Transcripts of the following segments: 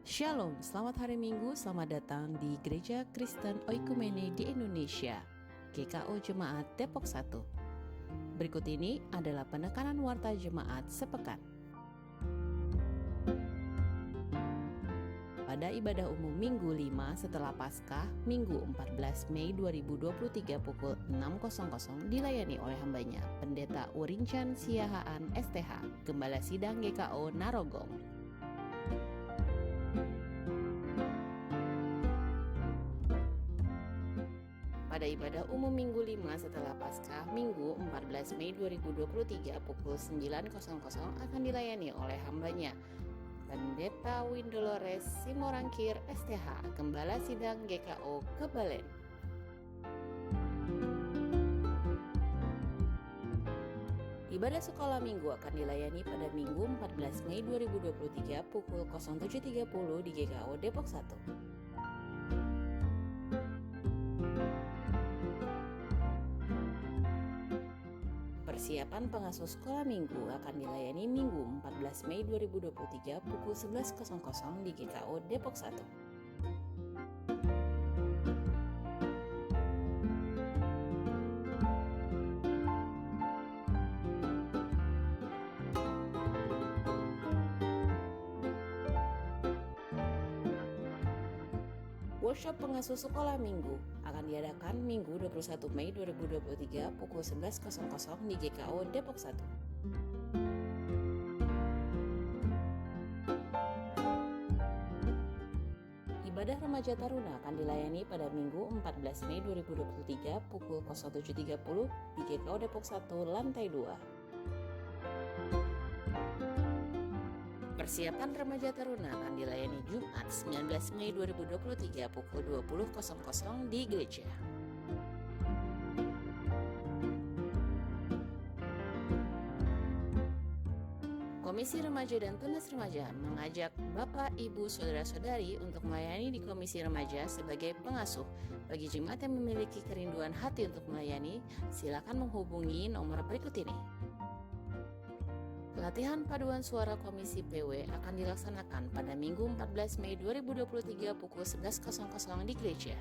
Shalom, selamat hari Minggu, selamat datang di Gereja Kristen Oikumene di Indonesia, GKO Jemaat Depok 1. Berikut ini adalah penekanan warta jemaat sepekan. Pada ibadah umum Minggu 5 setelah Paskah, Minggu 14 Mei 2023 pukul 6.00 dilayani oleh hambanya, Pendeta Urincan Siahaan STH, Gembala Sidang GKO Narogong. Pada ibadah umum Minggu 5 setelah Paskah, Minggu 14 Mei 2023 pukul 9.00 akan dilayani oleh hambanya, Pendeta Windolores Simorangkir STH, Gembala Sidang GKO Kebalen. Ibadah sekolah minggu akan dilayani pada Minggu 14 Mei 2023 pukul 07.30 di GKO Depok 1. Persiapan pengasuh sekolah minggu akan dilayani Minggu 14 Mei 2023 pukul 11.00 di GKO Depok 1. Workshop pengasuh sekolah minggu akan diadakan Minggu 21 Mei 2023 pukul 11.00 di GKO Depok 1. Ibadah remaja taruna akan dilayani pada Minggu 14 Mei 2023 pukul 07.30 di GKO Depok 1 lantai 2. Persiapan remaja taruna akan dilayani Jumat 19 Mei 2023 pukul 20.00 di gereja. Komisi Remaja dan Tunas Remaja mengajak Bapak, Ibu, Saudara-saudari untuk melayani di Komisi Remaja sebagai pengasuh. Bagi jemaat yang memiliki kerinduan hati untuk melayani, silakan menghubungi nomor berikut ini. Latihan paduan suara Komisi PW akan dilaksanakan pada Minggu 14 Mei 2023 pukul 11.00 di gereja.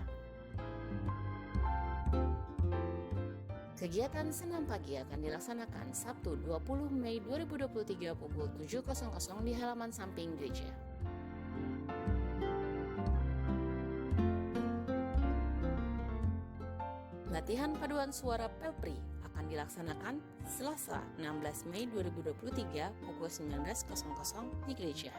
Kegiatan senam pagi akan dilaksanakan Sabtu 20 Mei 2023 pukul 7.00 di halaman samping gereja. Latihan paduan suara Pelpri akan dilaksanakan Selasa 16 Mei 2023 pukul 19.00 di gereja.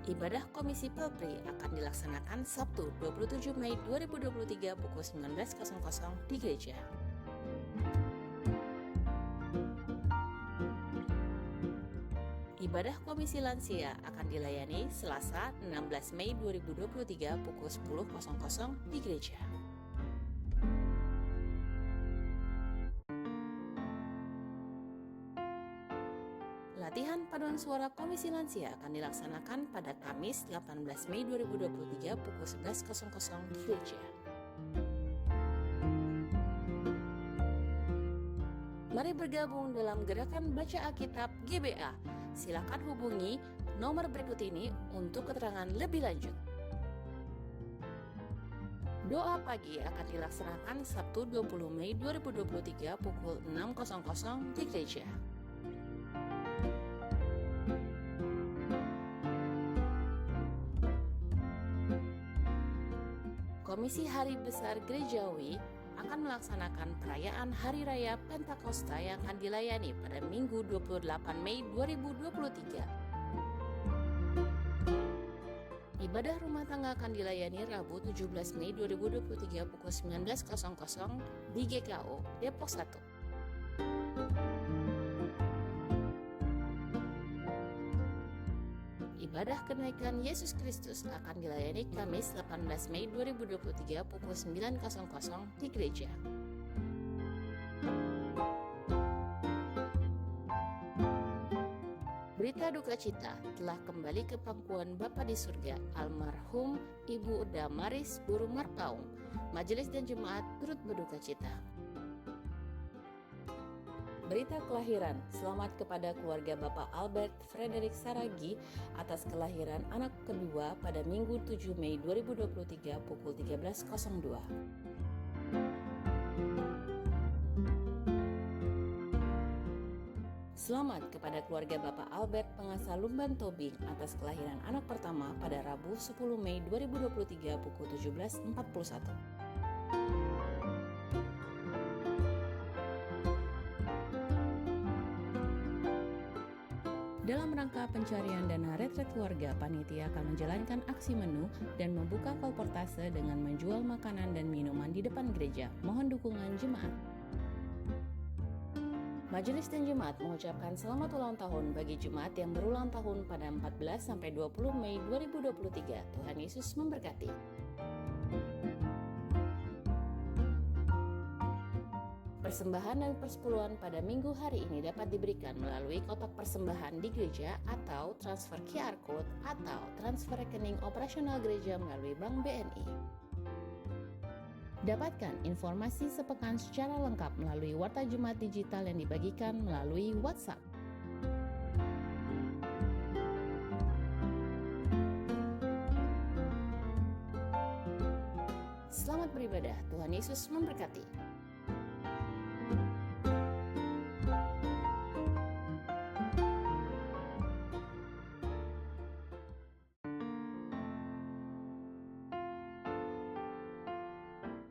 Ibadah Komisi Pelpri akan dilaksanakan Sabtu 27 Mei 2023 pukul 19.00 di gereja. Ibadah Komisi Lansia akan dilayani Selasa 16 Mei 2023 pukul 10.00 di gereja. Latihan paduan suara Komisi Lansia akan dilaksanakan pada Kamis 18 Mei 2023 pukul 11.00 di gereja. Mari bergabung dalam gerakan baca Alkitab GBA. Silakan hubungi nomor berikut ini untuk keterangan lebih lanjut. Doa pagi akan dilaksanakan Sabtu 20 Mei 2023 pukul 6.00 di gereja. Komisi Hari Besar Gerejawi akan melaksanakan perayaan Hari Raya Pentakosta yang akan dilayani pada Minggu 28 Mei 2023. Ibadah rumah tangga akan dilayani Rabu 17 Mei 2023 pukul 19.00 di GKO Depok 1. Ibadah kenaikan Yesus Kristus akan dilayani Kamis 18 Mei 2023 pukul 9.00 di gereja. Berita duka cita telah kembali ke pangkuan Bapa di surga, almarhum Ibu Damaris Burung Marpaung. Majelis dan jemaat turut berduka cita. Berita kelahiran, selamat kepada keluarga Bapak Albert Frederick Saragi atas kelahiran anak kedua pada Minggu 7 Mei 2023 pukul 13.02. Selamat kepada keluarga Bapak Albert Pengasa Lumban Tobing atas kelahiran anak pertama pada Rabu 10 Mei 2023 pukul 17.41. Dalam rangka pencarian dana retret keluarga, panitia akan menjalankan aksi menu dan membuka kolportase dengan menjual makanan dan minuman di depan gereja. Mohon dukungan jemaat. Majelis dan jemaat mengucapkan selamat ulang tahun bagi jemaat yang berulang tahun pada 14-20 Mei 2023. Tuhan Yesus memberkati. Persembahan dan persepuluhan pada minggu hari ini dapat diberikan melalui kotak persembahan di gereja atau transfer QR Code atau transfer rekening operasional gereja melalui Bank BNI. Dapatkan informasi sepekan secara lengkap melalui Warta Jemaat Digital yang dibagikan melalui WhatsApp. Selamat beribadah, Tuhan Yesus memberkati.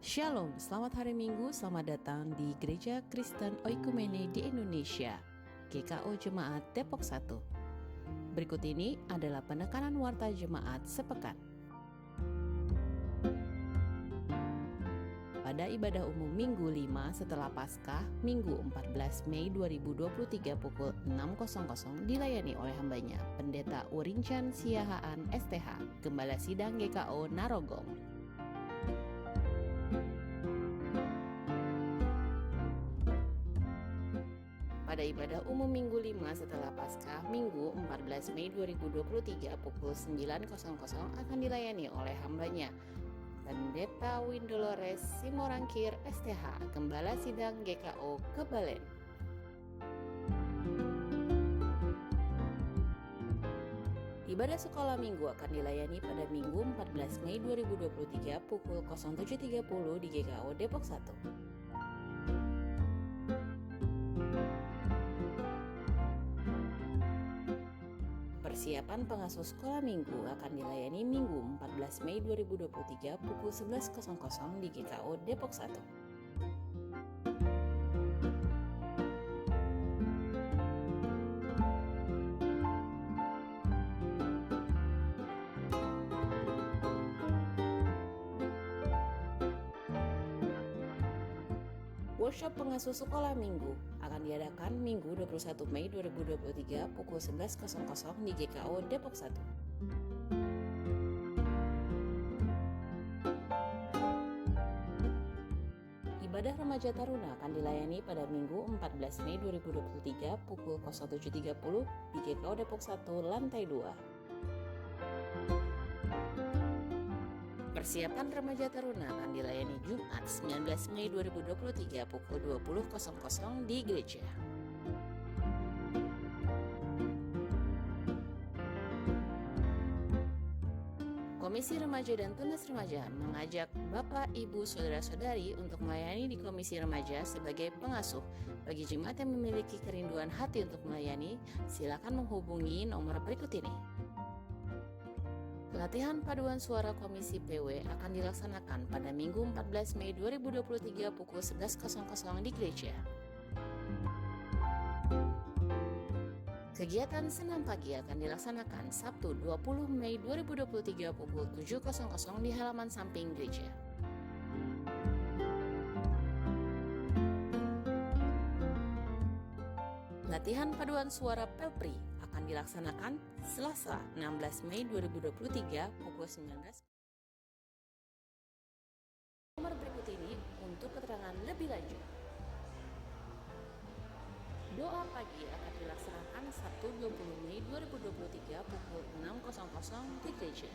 Shalom, selamat hari Minggu, selamat datang di Gereja Kristen Oikumene di Indonesia, GKO Jemaat Depok 1. Berikut ini adalah penekanan warta jemaat sepekan. Pada ibadah umum Minggu 5 setelah Paskah, Minggu 14 Mei 2023 pukul 6.00 dilayani oleh hambanya, Pendeta Urincan Siahaan STH, Gembala Sidang GKO Narogong. Pada ibadah umum Minggu 5 setelah Paskah, Minggu 14 Mei 2023 pukul 9.00 akan dilayani oleh hambanya, Pendeta Windolores Simorangkir STH, Gembala Sidang GKO Kebalen. Ibadah sekolah minggu akan dilayani pada Minggu 14 Mei 2023 pukul 07.30 di GKO Depok 1. Persiapan pengasuh sekolah minggu akan dilayani Minggu 14 Mei 2023 pukul 11.00 di GKO Depok 1. Workshop pengasuh sekolah minggu akan diadakan Minggu 21 Mei 2023 pukul 11.00 di GKO Depok 1. Ibadah remaja taruna akan dilayani pada Minggu 14 Mei 2023 pukul 07.30 di GKO Depok 1 lantai 2. Persiapan remaja taruna akan dilayani Jumat 19 Mei 2023 pukul 20.00 di gereja. Komisi Remaja dan Tunas Remaja mengajak Bapak, Ibu, Saudara-saudari untuk melayani di Komisi Remaja sebagai pengasuh. Bagi jemaat yang memiliki kerinduan hati untuk melayani, silakan menghubungi nomor berikut ini. Latihan paduan suara Komisi PW akan dilaksanakan pada Minggu 14 Mei 2023 pukul 11.00 di gereja. Kegiatan senam pagi akan dilaksanakan Sabtu 20 Mei 2023 pukul 7.00 di halaman samping gereja. Latihan paduan suara Pelpri akan dilaksanakan Selasa 16 Mei 2023 pukul 19. Nomor berikut ini untuk keterangan lebih lanjut. Doa pagi akan dilaksanakan Sabtu 20 Mei 2023 pukul 6.00 di gereja.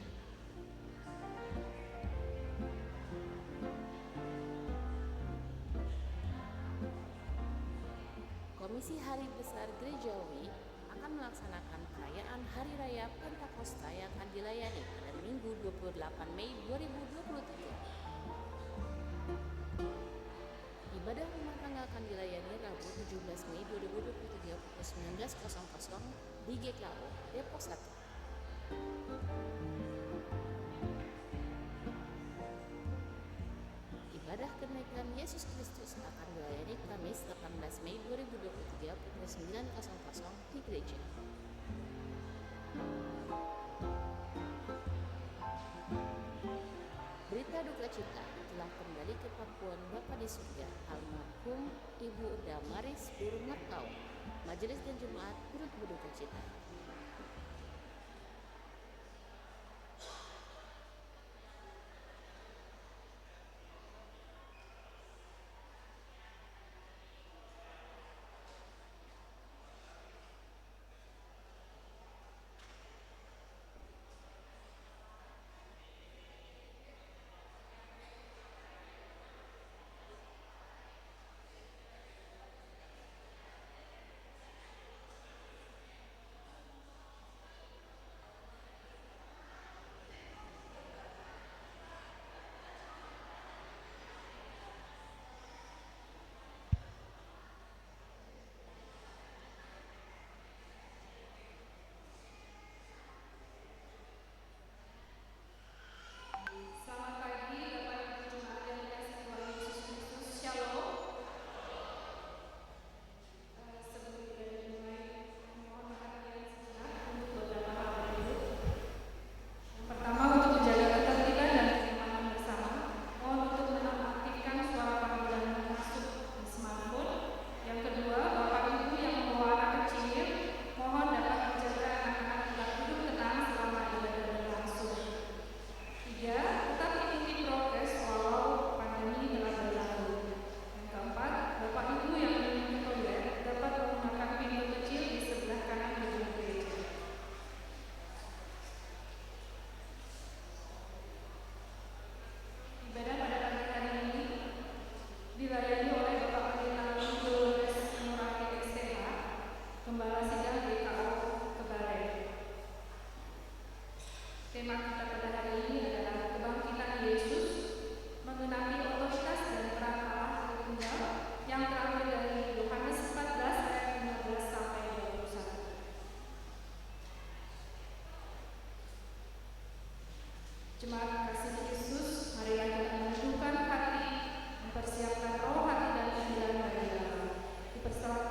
Komisi Hari Besar Gerejawi akan melaksanakan perayaan Hari Raya Pentakosta yang akan dilayani pada Minggu 28 Mei 2023. Ibadah rumah tangga akan dilayani Rabu 17 Mei 2023 pukul 19.00 di GKO Depok 1. Ibadah kenaikan Yesus Kristus akan dilayani Kamis 18 Mei 2023 pukul 9.00 di gereja. Berita duka cita telah kembali ke pangkuan Bapa di surga almarhum Ibu Damaris Burmatau. Majelis dan jemaat turut berduka cita. Jemaat kasih Yesus, marilah kita menundukkan hati, mempersiapkan roh, hati, dan pikiran bagi Allah.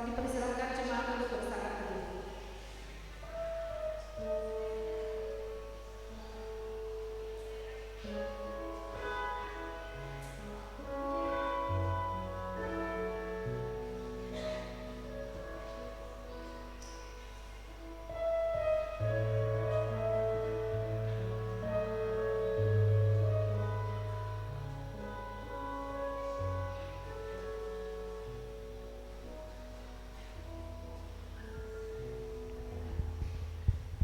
Dipersilakan jemaat untuk bersaat teduh.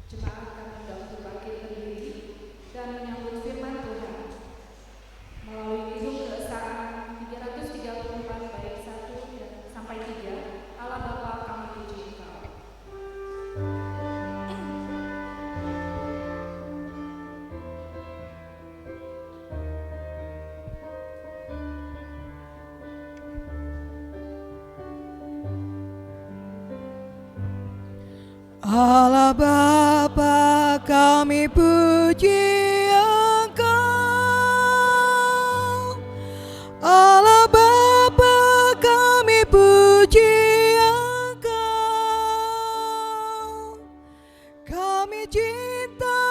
Jemaat kami undang untuk bangkit berdiri dan menyambut firman Tuhan melalui Kidung Keesaan 334 bait 1 sampai 3. Allah Bapa, kami puji Engkau. Allah Bapa, kami puji Engkau. Allah Bapa, kami puji Engkau. Kami cinta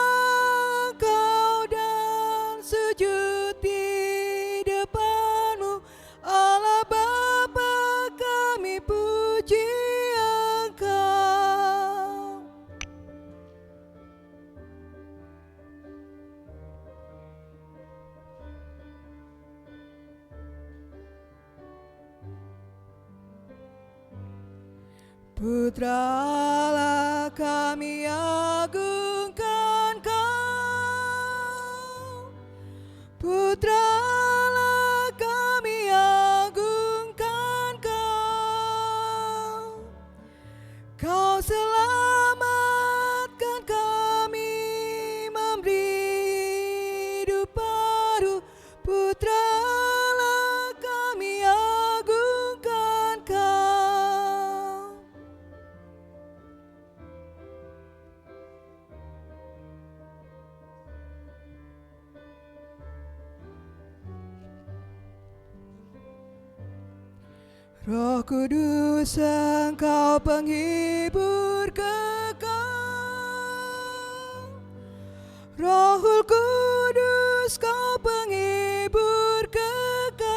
Engkau dan sujud di depan-Mu. Allah Bapa, kami puji Engkau. Putra Allah, kami agungkan Kau. Putra Allah, kami agungkan Kau. Roh Kudus Engkau penghibur kekal, Rohul Kudus Kau penghibur kekal,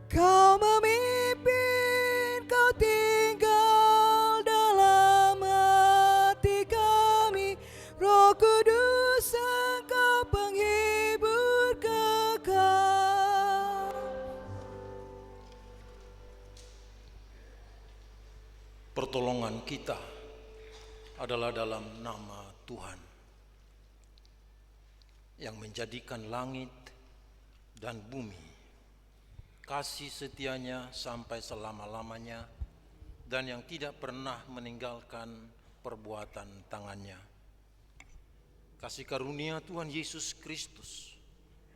Kau memimpin, Kau tinggal dalam hati kami, Roh Kudus Engkau penghibur kekal. Pertolongan kita adalah dalam nama Tuhan yang menjadikan langit dan bumi, kasih setianya sampai selama-lamanya, dan yang tidak pernah meninggalkan perbuatan tangannya. Kasih karunia Tuhan Yesus Kristus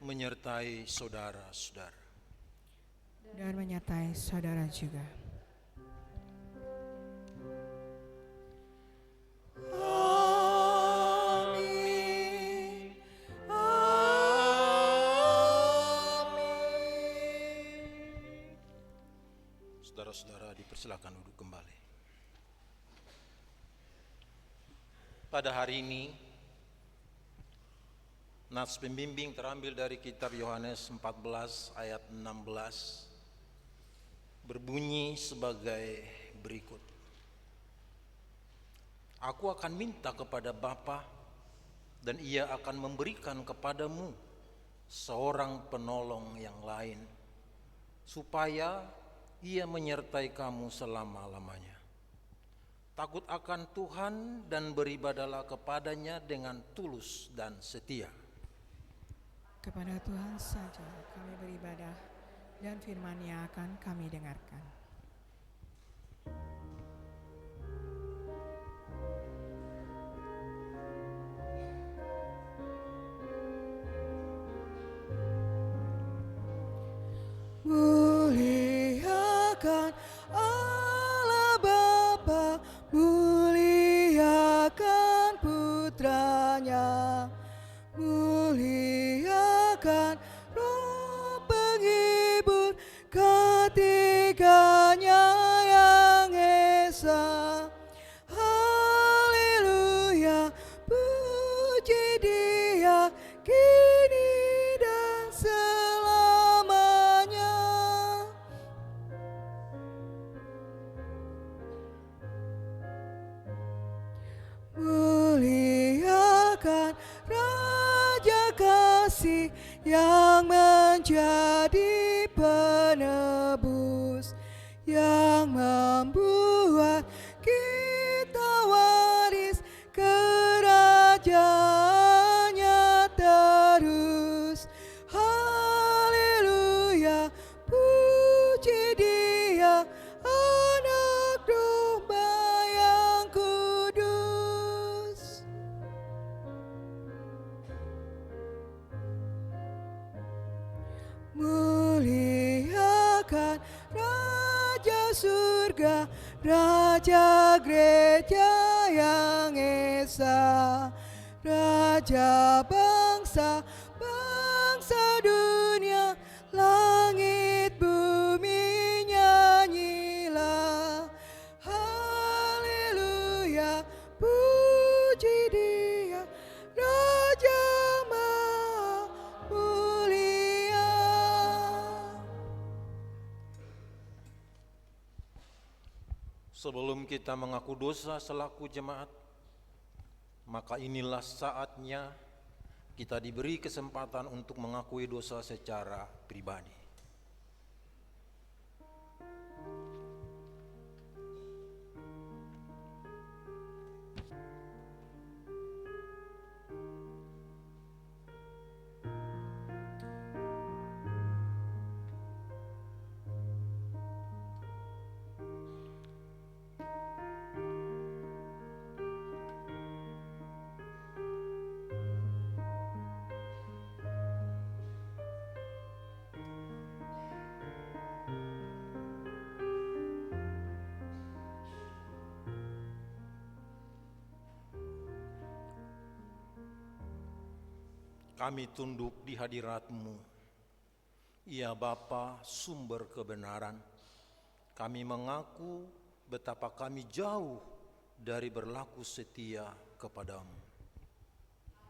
menyertai saudara-saudara. Dan menyertai saudara juga. Amin. Amin. Saudara-saudara dipersilakan duduk kembali. Pada hari ini, nats pembimbing terambil dari kitab Yohanes 14 ayat 16 berbunyi sebagai berikut. Aku akan minta kepada Bapa dan Ia akan memberikan kepadamu seorang penolong yang lain, supaya Ia menyertai kamu selama-lamanya. Takut akan Tuhan dan beribadahlah kepadanya dengan tulus dan setia. Kepada Tuhan saja kami beribadah, dan firman-Nya akan kami dengarkan. Muliakan Allah Bapa, muliakan Putranya, muliakan Roh penghibur ketiganya yang esa. Haleluya, puji Dia kini dan selamanya. Muliakan Raja Kasih yang menjadi penebus, yang membuat kita waris kerajaannya terus. Haleluya, puji Dia, Anak Domba yang kudus. Muliakan Raja Surga, Raja Gereja yang esa, Raja bangsa dunia, langit bumi nyanyilah. Haleluya, puji Dia, Raja Maha Mulia. Sebelum kita mengaku dosa selaku jemaat, maka inilah saatnya kita diberi kesempatan untuk mengakui dosa secara pribadi. Kami tunduk di hadirat-Mu Ya Bapa, sumber kebenaran, kami mengaku betapa kami jauh dari berlaku setia kepadamu.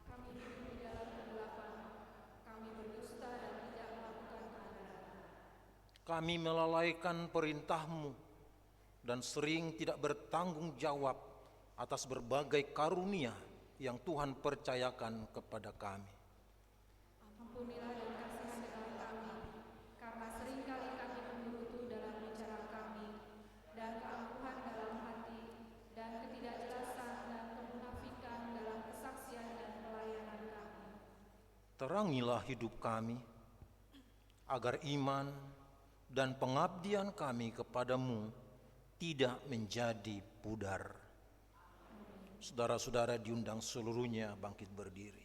Kami hidup di dalam kegelapan, kami berdusta dan tidak melakukan kebenaran. Kami melalaikan perintah-Mu dan sering tidak bertanggung jawab atas berbagai karunia yang Tuhan percayakan kepada kami. Ampunilah dan kasihanilah kami, karena seringkali kami menggerutu dalam bicara kami, dan keangkuhan dalam hati, dan ketidakjelasan dan kemunafikan dalam kesaksian dan pelayanan kami. Terangilah hidup kami, agar iman dan pengabdian kami kepadamu tidak menjadi pudar. Saudara-saudara diundang seluruhnya bangkit berdiri.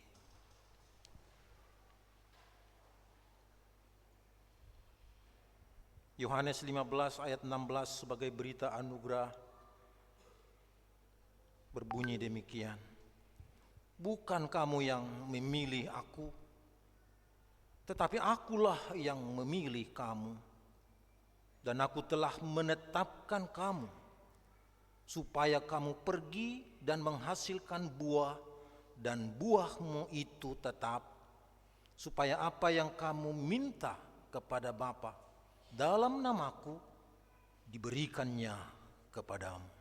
Yohanes 15 ayat 16 sebagai berita anugerah berbunyi demikian. Bukan kamu yang memilih aku, tetapi akulah yang memilih kamu. Dan aku telah menetapkan kamu, supaya kamu pergi dan menghasilkan buah, dan buahmu itu tetap, supaya apa yang kamu minta kepada Bapa dalam namaku, diberikannya kepadamu.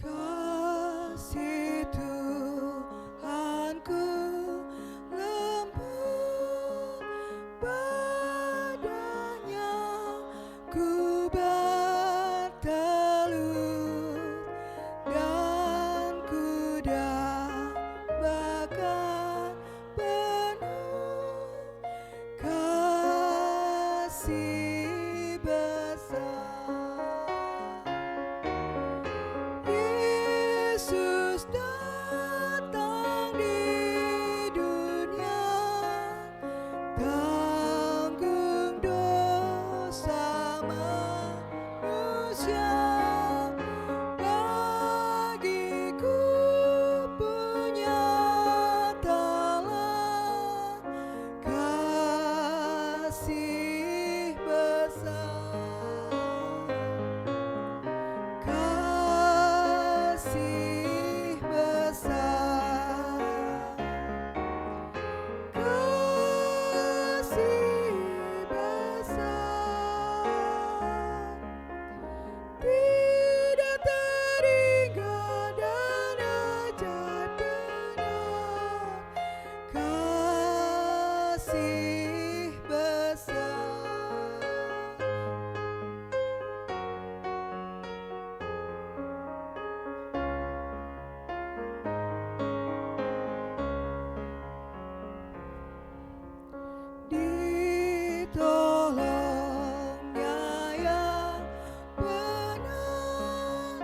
Kasih Tuhanku lembut padanya, ku bertelut dan ku dambakan penuh kasih besar. Yesus datang di dunia, tanggung dosa manusia. Bagiku penyatalah kasih besar. Kasih besar, kasih besar, tidak terhingga dan ajaib benar, kasih besar. Ditolongnya yang benar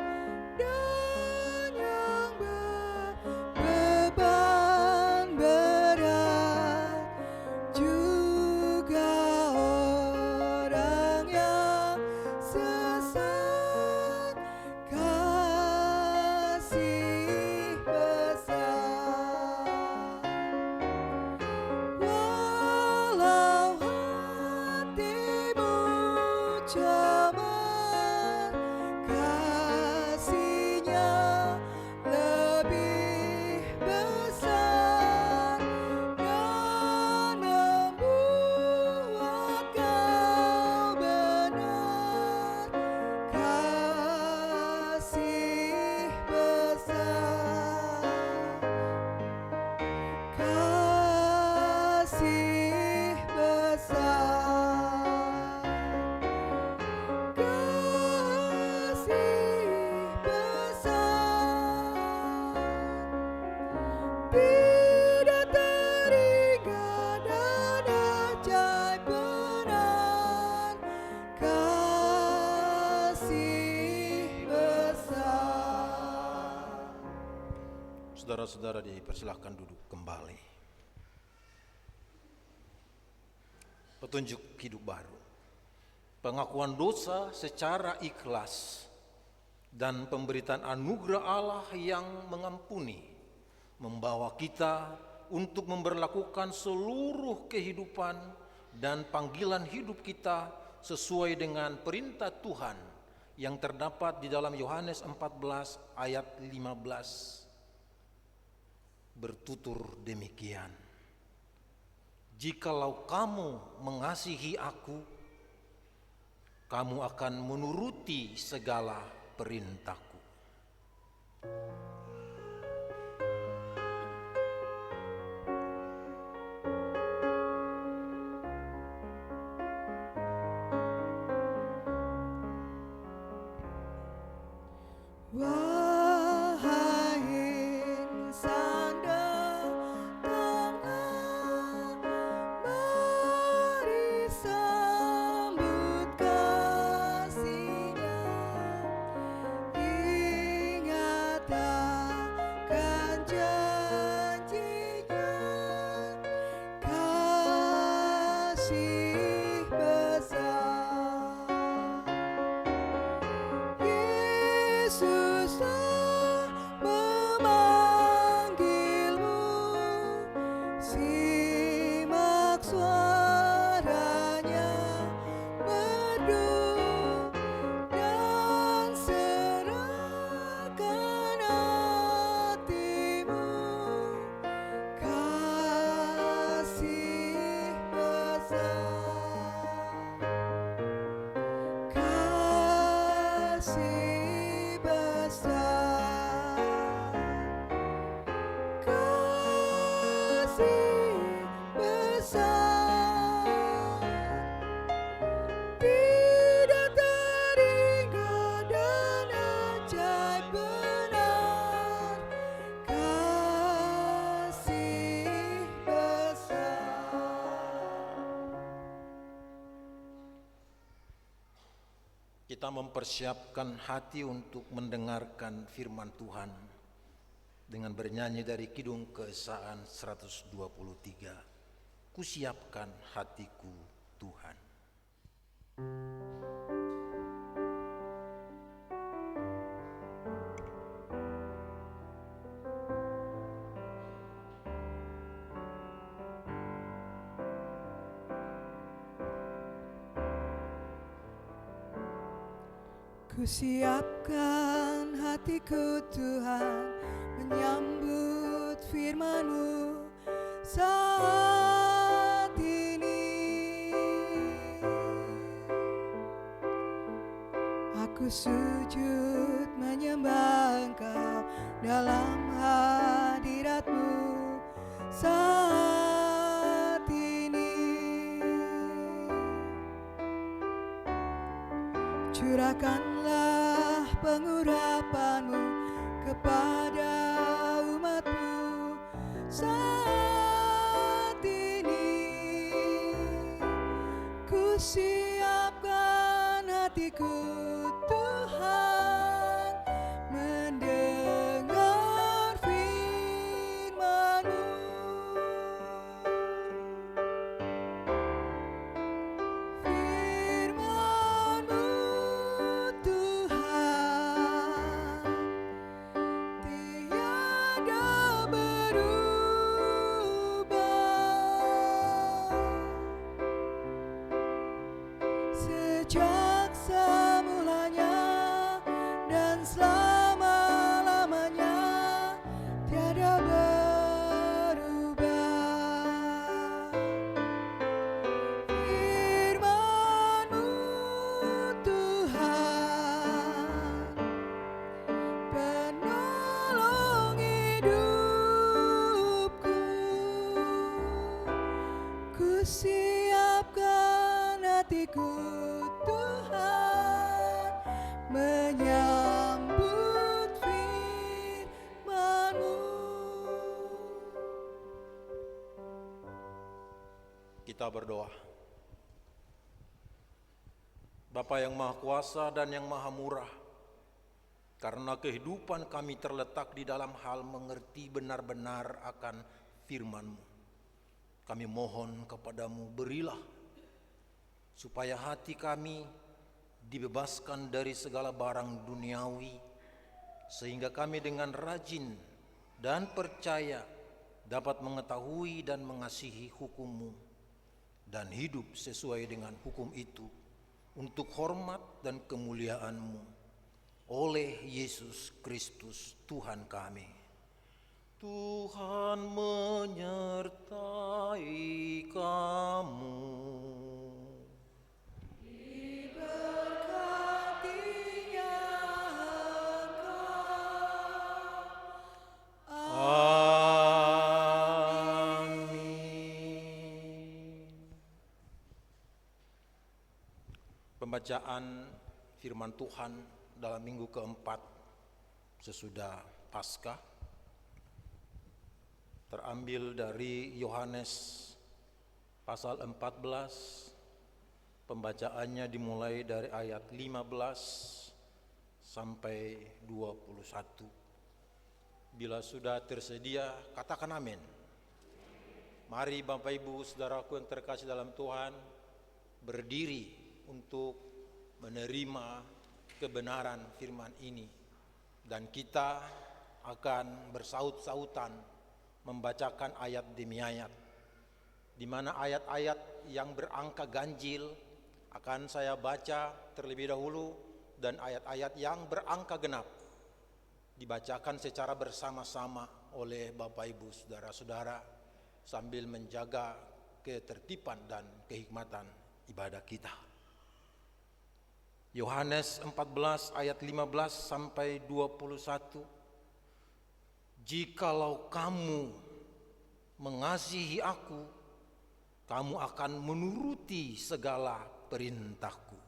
dan yang berbeban berat, juga orang yang sesat, kasih besar. Walau hatimu cemar, kasihnya lebih besar dan membuat kau benar, kasih besar. Kasih besar, kasih besar, tidak terhingga dan ajaib benar, kasih besar. Saudara-saudara dipersilahkan duduk kembali. petunjuk hidup baru, pengakuan dosa secara ikhlas, dan pemberitaan anugerah Allah yang mengampuni, membawa kita untuk memberlakukan seluruh kehidupan dan panggilan hidup kita sesuai dengan perintah Tuhan yang terdapat di dalam Yohanes 14 ayat 15. Bertutur demikian, jikalau kamu mengasihi aku, kamu akan menuruti segala perintahku. Wahai insan datanglah, mari sambut kasih-Nya. Ingat akan janji-Nya, kasih besar. Yesus telah memanggilmu, simak suaranya merdu, dan serahkan hatimu, kasih besar. Kasih besar, kasih besar, tidak terhingga dan ajaib benar, kasih besar. Kita mempersiapkan hati untuk mendengarkan firman Tuhan dengan bernyanyi dari Kidung Keesaan 123. Kusiapkan hatiku Tuhan. Kusiapkan hatiku Tuhan, menyambut firman-Mu saat ini. Aku sujud menyembah Engkau dalam hadirat-Mu saat ini. Curahkanlah pengurapan-Mu kepada umat-Mu saat ini. Kusiapkan hatiku Tuhan, mendengar firman-Mu. Firman-Mu Tuhan, tiada berubah. Sejak semulanya dan selama-lamanya, tiada berubah. Firman-Mu Tuhan, penolong hidupku. Kusiapkan hatiku Tuhan, menyambut firman-Mu. Kita berdoa. Bapa yang Maha Kuasa dan yang Maha Murah, karena kehidupan kami terletak di dalam hal mengerti benar-benar akan firman-Mu, kami mohon kepadamu, berilah supaya hati kami dibebaskan dari segala barang duniawi, sehingga kami dengan rajin dan percaya dapat mengetahui dan mengasihi hukum-Mu dan hidup sesuai dengan hukum itu untuk hormat dan kemuliaan-Mu oleh Yesus Kristus Tuhan kami. Tuhan menyertai kamu. Pembacaan firman Tuhan dalam minggu keempat sesudah Paskah terambil dari Yohanes pasal 14, pembacaannya dimulai dari ayat 15 sampai 21. Bila sudah tersedia, katakan amin. Mari Bapak Ibu Saudaraku yang terkasih dalam Tuhan, berdiri untuk menerima kebenaran firman ini, dan kita akan bersaut-sautan membacakan ayat demi ayat, di mana ayat-ayat yang berangka ganjil akan saya baca terlebih dahulu, dan ayat-ayat yang berangka genap dibacakan secara bersama-sama oleh Bapak Ibu Saudara-saudara sambil menjaga ketertiban dan kehikmatan ibadah kita. Yohanes 14 ayat 15 sampai 21. Jikalau kamu mengasihi aku, kamu akan menuruti segala perintahku.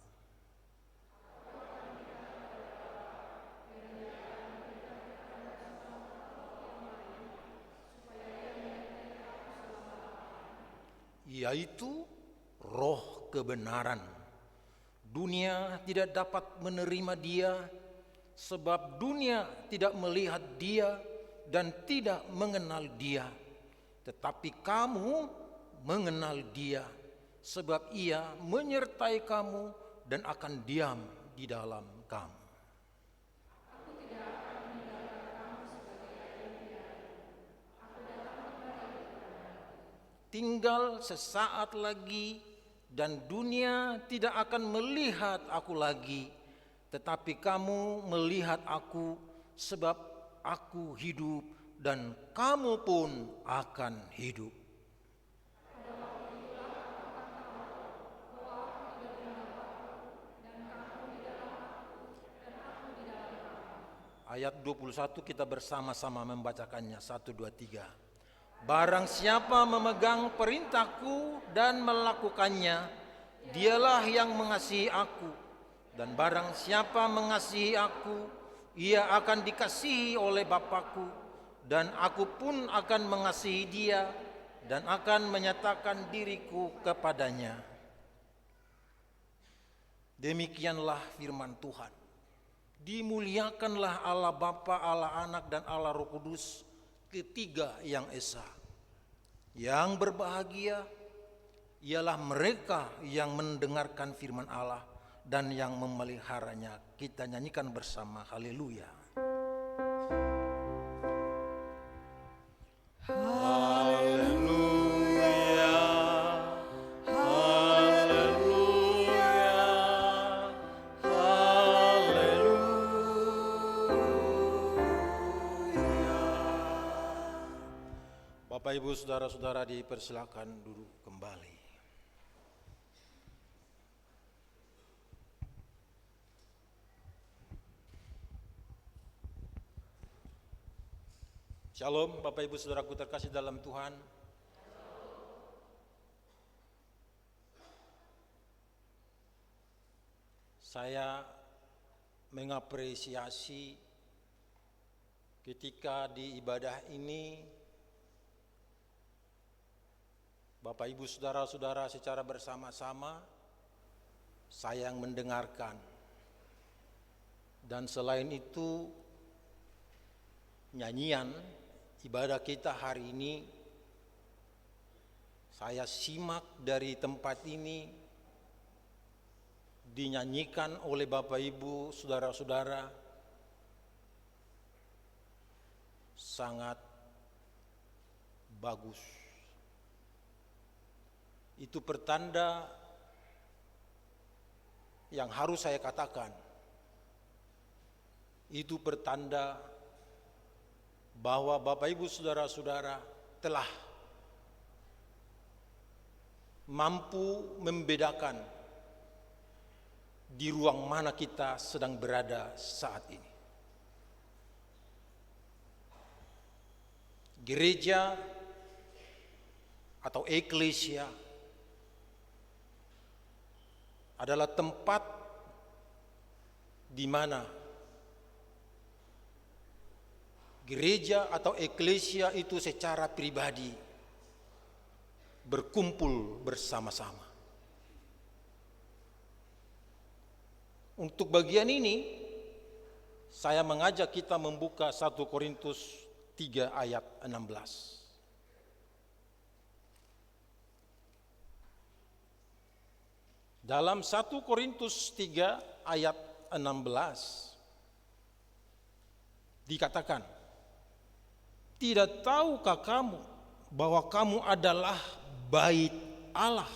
Yaitu roh kebenaran. Dunia tidak dapat menerima dia, sebab dunia tidak melihat dia dan tidak mengenal dia. Tetapi kamu mengenal dia, sebab ia menyertai kamu dan akan diam di dalam kamu. Aku tidak akan meninggalkan kamu sebagai ayam piara. Aku datang kembali kepadamu. Tinggal sesaat lagi dan dunia tidak akan melihat aku lagi, tetapi kamu melihat aku, sebab aku hidup dan kamu pun akan hidup. Pada waktu itulah aku akan tahu bahwa aku tidak meninggalkan Bapa-Ku, dan kamu di dalam aku, dan aku di dalam kamu. Ayat 21 kita bersama-sama membacakannya. 1, 2, 3. Barang siapa memegang perintahku dan melakukannya, dialah yang mengasihi aku. Dan barang siapa mengasihi aku, ia akan dikasihi oleh Bapa-Ku, dan aku pun akan mengasihi dia dan akan menyatakan diriku kepadanya. Demikianlah firman Tuhan. Dimuliakanlah Allah Bapa, Allah Anak, dan Allah Roh Kudus, ketiga yang esa. Yang berbahagia ialah mereka yang mendengarkan firman Allah dan yang memeliharanya. Kita nyanyikan bersama, haleluya. Bapak Ibu Saudara-saudara dipersilakan duduk kembali. Shalom Bapak Ibu Saudaraku terkasih dalam Tuhan. Saya mengapresiasi ketika di ibadah ini Bapak Ibu Saudara-saudara secara bersama-sama saya yang mendengarkan. Dan selain itu nyanyian ibadah kita hari ini saya simak dari tempat ini dinyanyikan oleh Bapak Ibu, saudara-saudara, sangat bagus. Itu pertanda yang harus saya katakan. Itu pertanda bahwa Bapak Ibu saudara-saudara telah mampu membedakan di ruang mana kita sedang berada saat ini. Gereja atau eklesia adalah tempat di mana gereja atau eklesia itu secara pribadi berkumpul bersama-sama. Untuk bagian ini, saya mengajak kita membuka 1 Korintus 3 ayat 16. Dalam 1 Korintus 3 ayat 16 dikatakan, "Tidak tahukah kamu bahwa kamu adalah bait Allah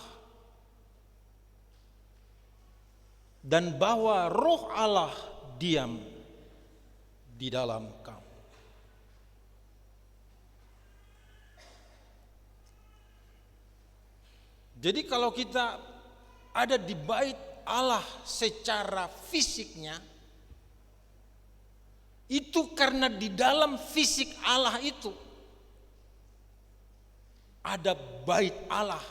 dan bahwa Roh Allah diam di dalam kamu?" Jadi kalau kita ada di bait Allah secara fisiknya, itu karena di dalam fisik Allah itu ada bait Allah,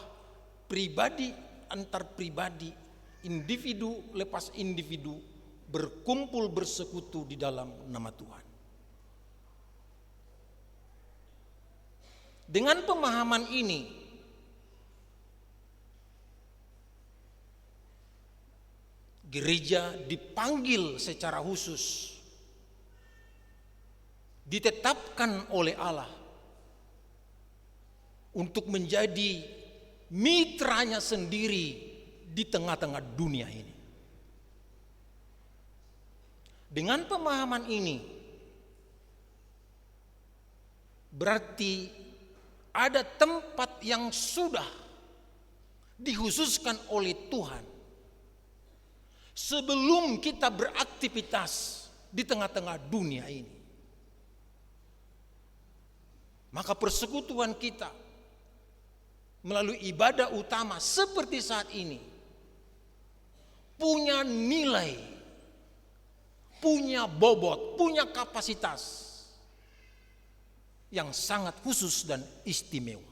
pribadi antar pribadi, individu lepas individu berkumpul bersekutu di dalam nama Tuhan. Dengan pemahaman ini, gereja dipanggil secara khusus, ditetapkan oleh Allah untuk menjadi mitranya sendiri di tengah-tengah dunia ini. Dengan pemahaman ini, berarti ada tempat yang sudah dikhususkan oleh Tuhan sebelum kita beraktivitas di tengah-tengah dunia ini. Maka persekutuan kita melalui ibadah utama seperti saat ini punya nilai, punya bobot, punya kapasitas yang sangat khusus dan istimewa.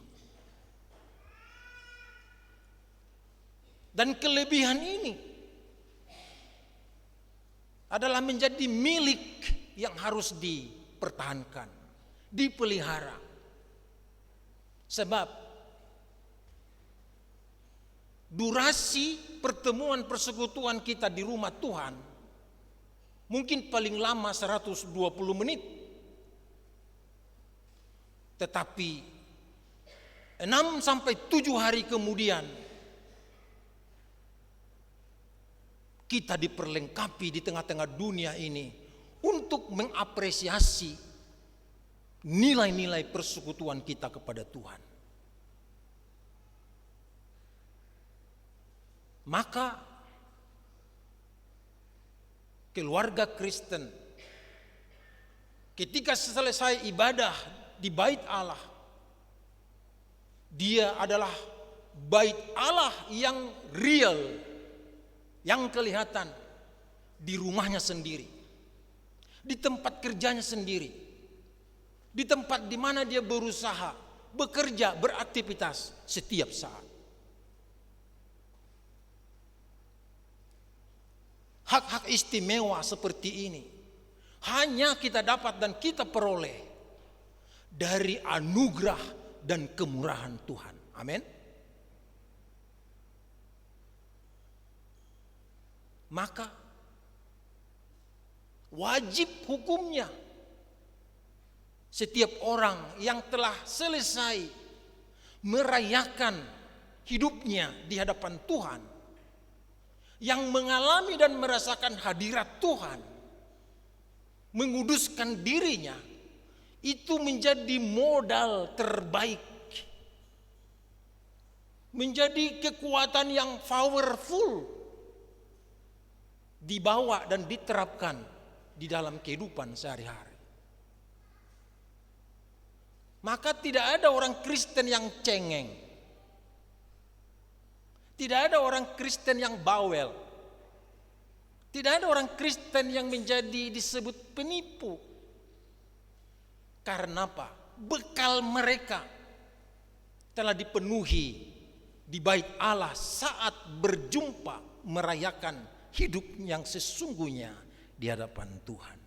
Dan kelebihan ini adalah menjadi milik yang harus dipertahankan, dipelihara. Sebab durasi pertemuan persekutuan kita di rumah Tuhan mungkin paling lama 120 menit. Tetapi 6 sampai 7 hari kemudian kita diperlengkapi di tengah-tengah dunia ini untuk mengapresiasi nilai-nilai persekutuan kita kepada Tuhan. Maka keluarga Kristen ketika selesai ibadah di bait Allah, dia adalah bait Allah yang real, yang kelihatan di rumahnya sendiri, di tempat kerjanya sendiri, di tempat di mana dia berusaha, bekerja, beraktivitas setiap saat. Hak-hak istimewa seperti ini hanya kita dapat dan kita peroleh dari anugerah dan kemurahan Tuhan. Amin. Maka wajib hukumnya setiap orang yang telah selesai merayakan hidupnya di hadapan Tuhan, yang mengalami dan merasakan hadirat Tuhan, menguduskan dirinya, itu menjadi modal terbaik, menjadi kekuatan yang powerful, dibawa dan diterapkan di dalam kehidupan sehari-hari. Maka tidak ada orang Kristen yang cengeng, tidak ada orang Kristen yang bawel, tidak ada orang Kristen yang menjadi disebut penipu. Karena apa? Bekal mereka telah dipenuhi di bait Allah saat berjumpa merayakan hidup yang sesungguhnya di hadapan Tuhan.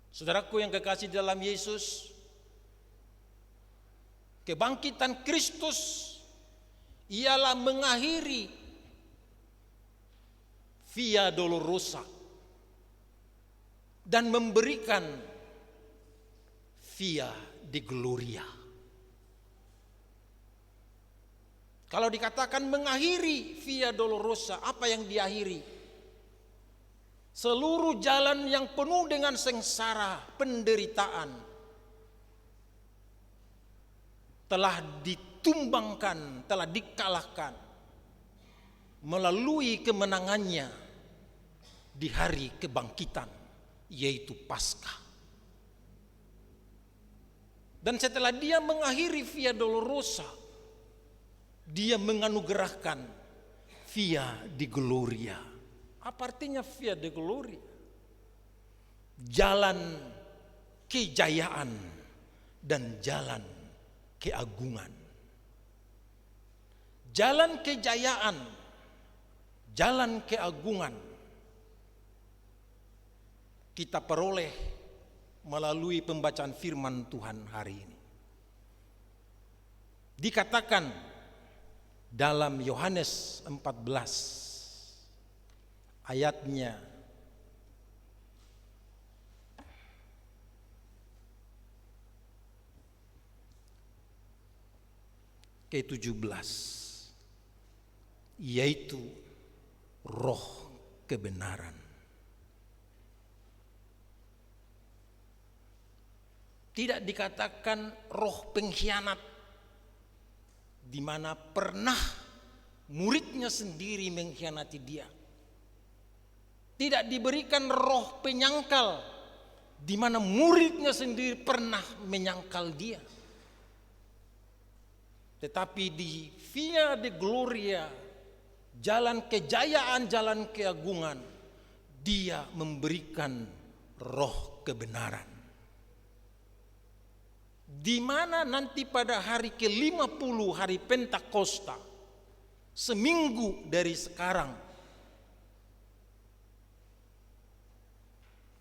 Saudaraku yang kekasih dalam Yesus, kebangkitan Kristus ialah mengakhiri Via Dolorosa dan memberikan Via de Gloria. Kalau dikatakan mengakhiri Via Dolorosa, apa yang diakhiri? Seluruh jalan yang penuh dengan sengsara, penderitaan telah ditumbangkan, telah dikalahkan melalui kemenangannya di hari kebangkitan, yaitu Paskah. Dan setelah dia mengakhiri Via Dolorosa, dia menganugerahkan Via de Gloria. Apa artinya Via de Gloria? Jalan kejayaan dan jalan keagungan. Jalan kejayaan, jalan keagungan kita peroleh melalui pembacaan firman Tuhan hari ini. Dikatakan dalam Yohanes 14 ayatnya ke-17, yaitu roh kebenaran. Tidak dikatakan roh pengkhianat, di mana pernah muridnya sendiri mengkhianati dia. Tidak diberikan roh penyangkal, di mana muridnya sendiri pernah menyangkal dia. Tetapi di Via de Gloria, jalan kejayaan, jalan keagungan, dia memberikan roh kebenaran. Di mana nanti pada hari ke-50, hari Pentakosta, seminggu dari sekarang,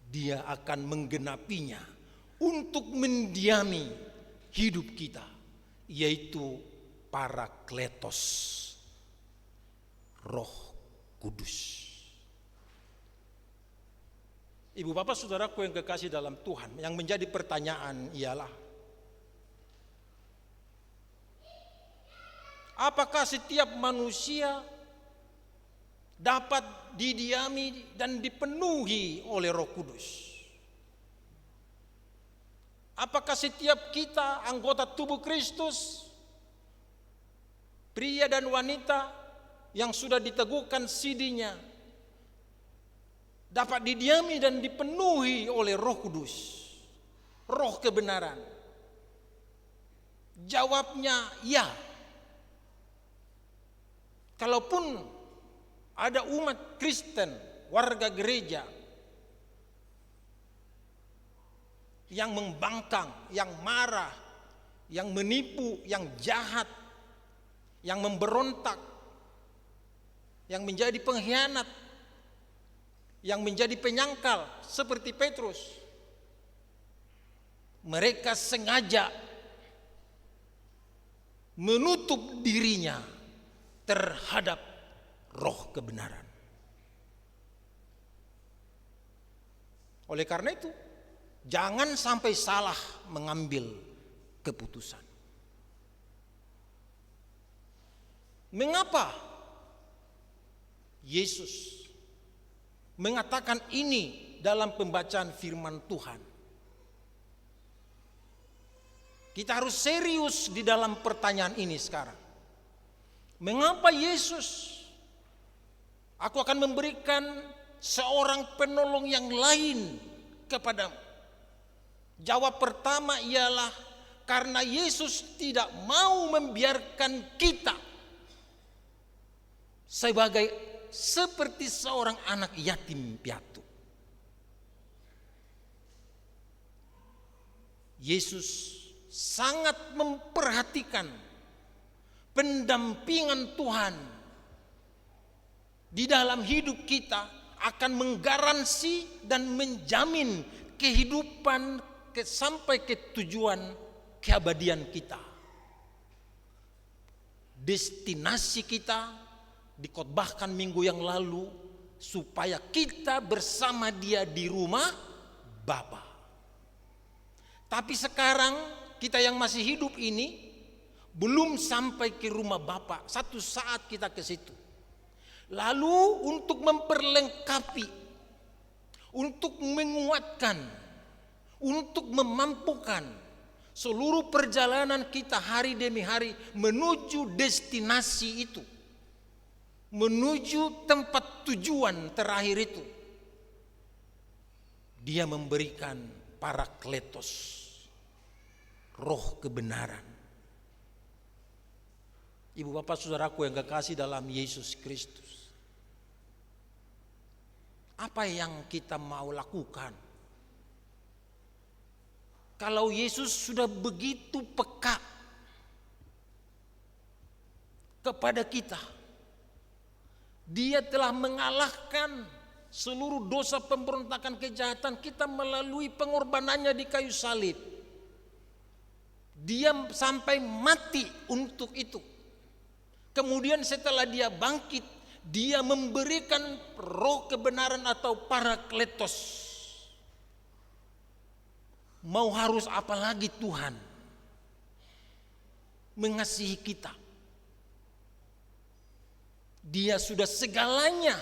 dia akan menggenapinya untuk mendiami hidup kita, yaitu Parakletos, Roh Kudus. Ibu bapak saudaraku yang kekasih dalam Tuhan, yang menjadi pertanyaan ialah, apakah setiap manusia dapat didiami dan dipenuhi oleh Roh Kudus? Apakah setiap kita anggota tubuh Kristus, pria dan wanita yang sudah diteguhkan sidinya, dapat didiami dan dipenuhi oleh Roh Kudus, roh kebenaran? Jawabnya ya. Kalaupun ada umat Kristen, warga gereja yang membangkang, yang marah, yang menipu, yang jahat, yang memberontak, yang menjadi pengkhianat, yang menjadi penyangkal seperti Petrus, mereka sengaja menutup dirinya terhadap roh kebenaran. Oleh karena itu, jangan sampai salah mengambil keputusan. Mengapa Yesus mengatakan ini dalam pembacaan firman Tuhan. Kita harus serius di dalam pertanyaan ini sekarang. Mengapa Yesus, aku akan memberikan seorang penolong yang lain kepadamu? Jawab pertama ialah karena Yesus tidak mau membiarkan kita seperti seorang anak yatim piatu. Yesus sangat memperhatikan pendampingan Tuhan di dalam hidup kita akan menggaransi dan menjamin kehidupan sampai ke tujuan keabadian kita. Destinasi kita dikotbahkan minggu yang lalu supaya kita bersama Dia di rumah Bapa. Tapi sekarang kita yang masih hidup ini belum sampai ke rumah Bapa. Satu saat kita ke situ. Lalu untuk memperlengkapi, untuk menguatkan, untuk memampukan seluruh perjalanan kita hari demi hari menuju destinasi itu, menuju tempat tujuan terakhir itu, Dia memberikan Parakletos, roh kebenaran. Ibu bapak saudaraku yang kekasih dalam Yesus Kristus, apa yang kita mau lakukan kalau Yesus sudah begitu peka kepada kita? Dia telah mengalahkan seluruh dosa pemberontakan kejahatan kita melalui pengorbanannya di kayu salib. Dia sampai mati untuk itu. Kemudian setelah dia bangkit, dia memberikan roh kebenaran atau Parakletos. Mau harus apa lagi Tuhan mengasihi kita? Dia sudah segalanya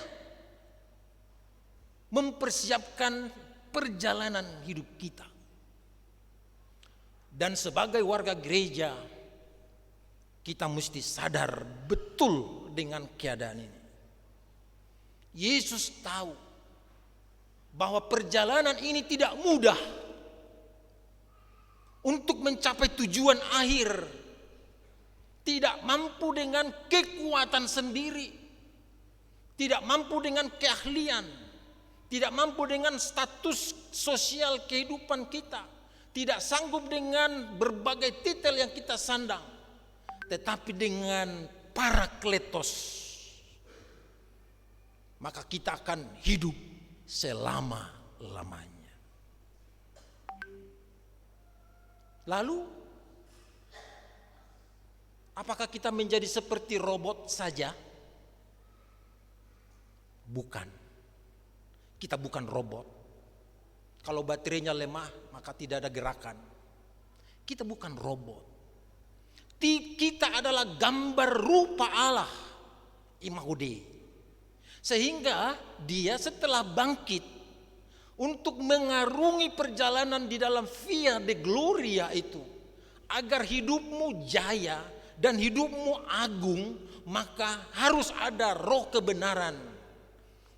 mempersiapkan perjalanan hidup kita. Dan sebagai warga gereja, kita mesti sadar betul dengan keadaan ini. Yesus tahu bahwa perjalanan ini tidak mudah. Untuk mencapai tujuan akhir, tidak mampu dengan kekuatan sendiri, tidak mampu dengan keahlian, tidak mampu dengan status sosial kehidupan kita, tidak sanggup dengan berbagai titel yang kita sandang, tetapi dengan Parakletos, maka kita akan hidup selama-lamanya. Lalu, apakah kita menjadi seperti robot saja? Bukan. Kita bukan robot. Kalau baterainya lemah, maka tidak ada gerakan. Kita bukan robot. Kita adalah gambar rupa Allah, Imago Dei. Sehingga Dia setelah bangkit untuk mengarungi perjalanan di dalam Via de Gloria itu, agar hidupmu jaya dan hidupmu agung, maka harus ada roh kebenaran.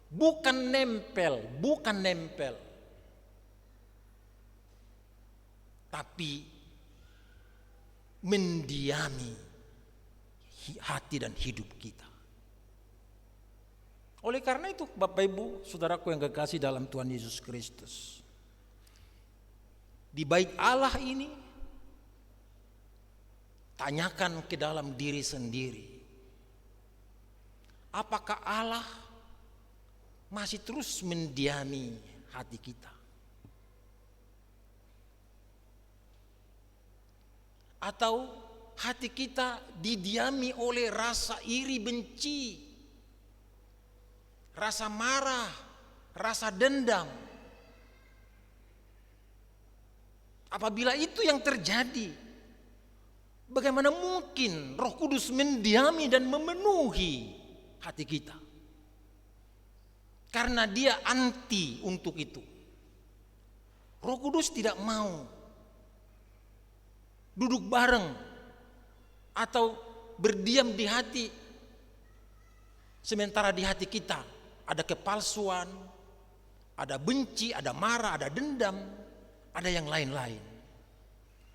Bukan nempel, tapi mendiami hati dan hidup kita. Oleh karena itu, Bapak Ibu, saudaraku yang kekasih dalam Tuhan Yesus Kristus, di bait Allah ini, tanyakan ke dalam diri sendiri, apakah Allah masih terus mendiami hati kita? Atau hati kita didiami oleh rasa iri benci, rasa marah, rasa dendam? Apabila itu yang terjadi, bagaimana mungkin Roh Kudus mendiami dan memenuhi hati kita? Karena dia anti untuk itu. Roh Kudus tidak mau duduk bareng atau berdiam di hati, sementara di hati kita ada kepalsuan, ada benci, ada marah, ada dendam, ada yang lain-lain.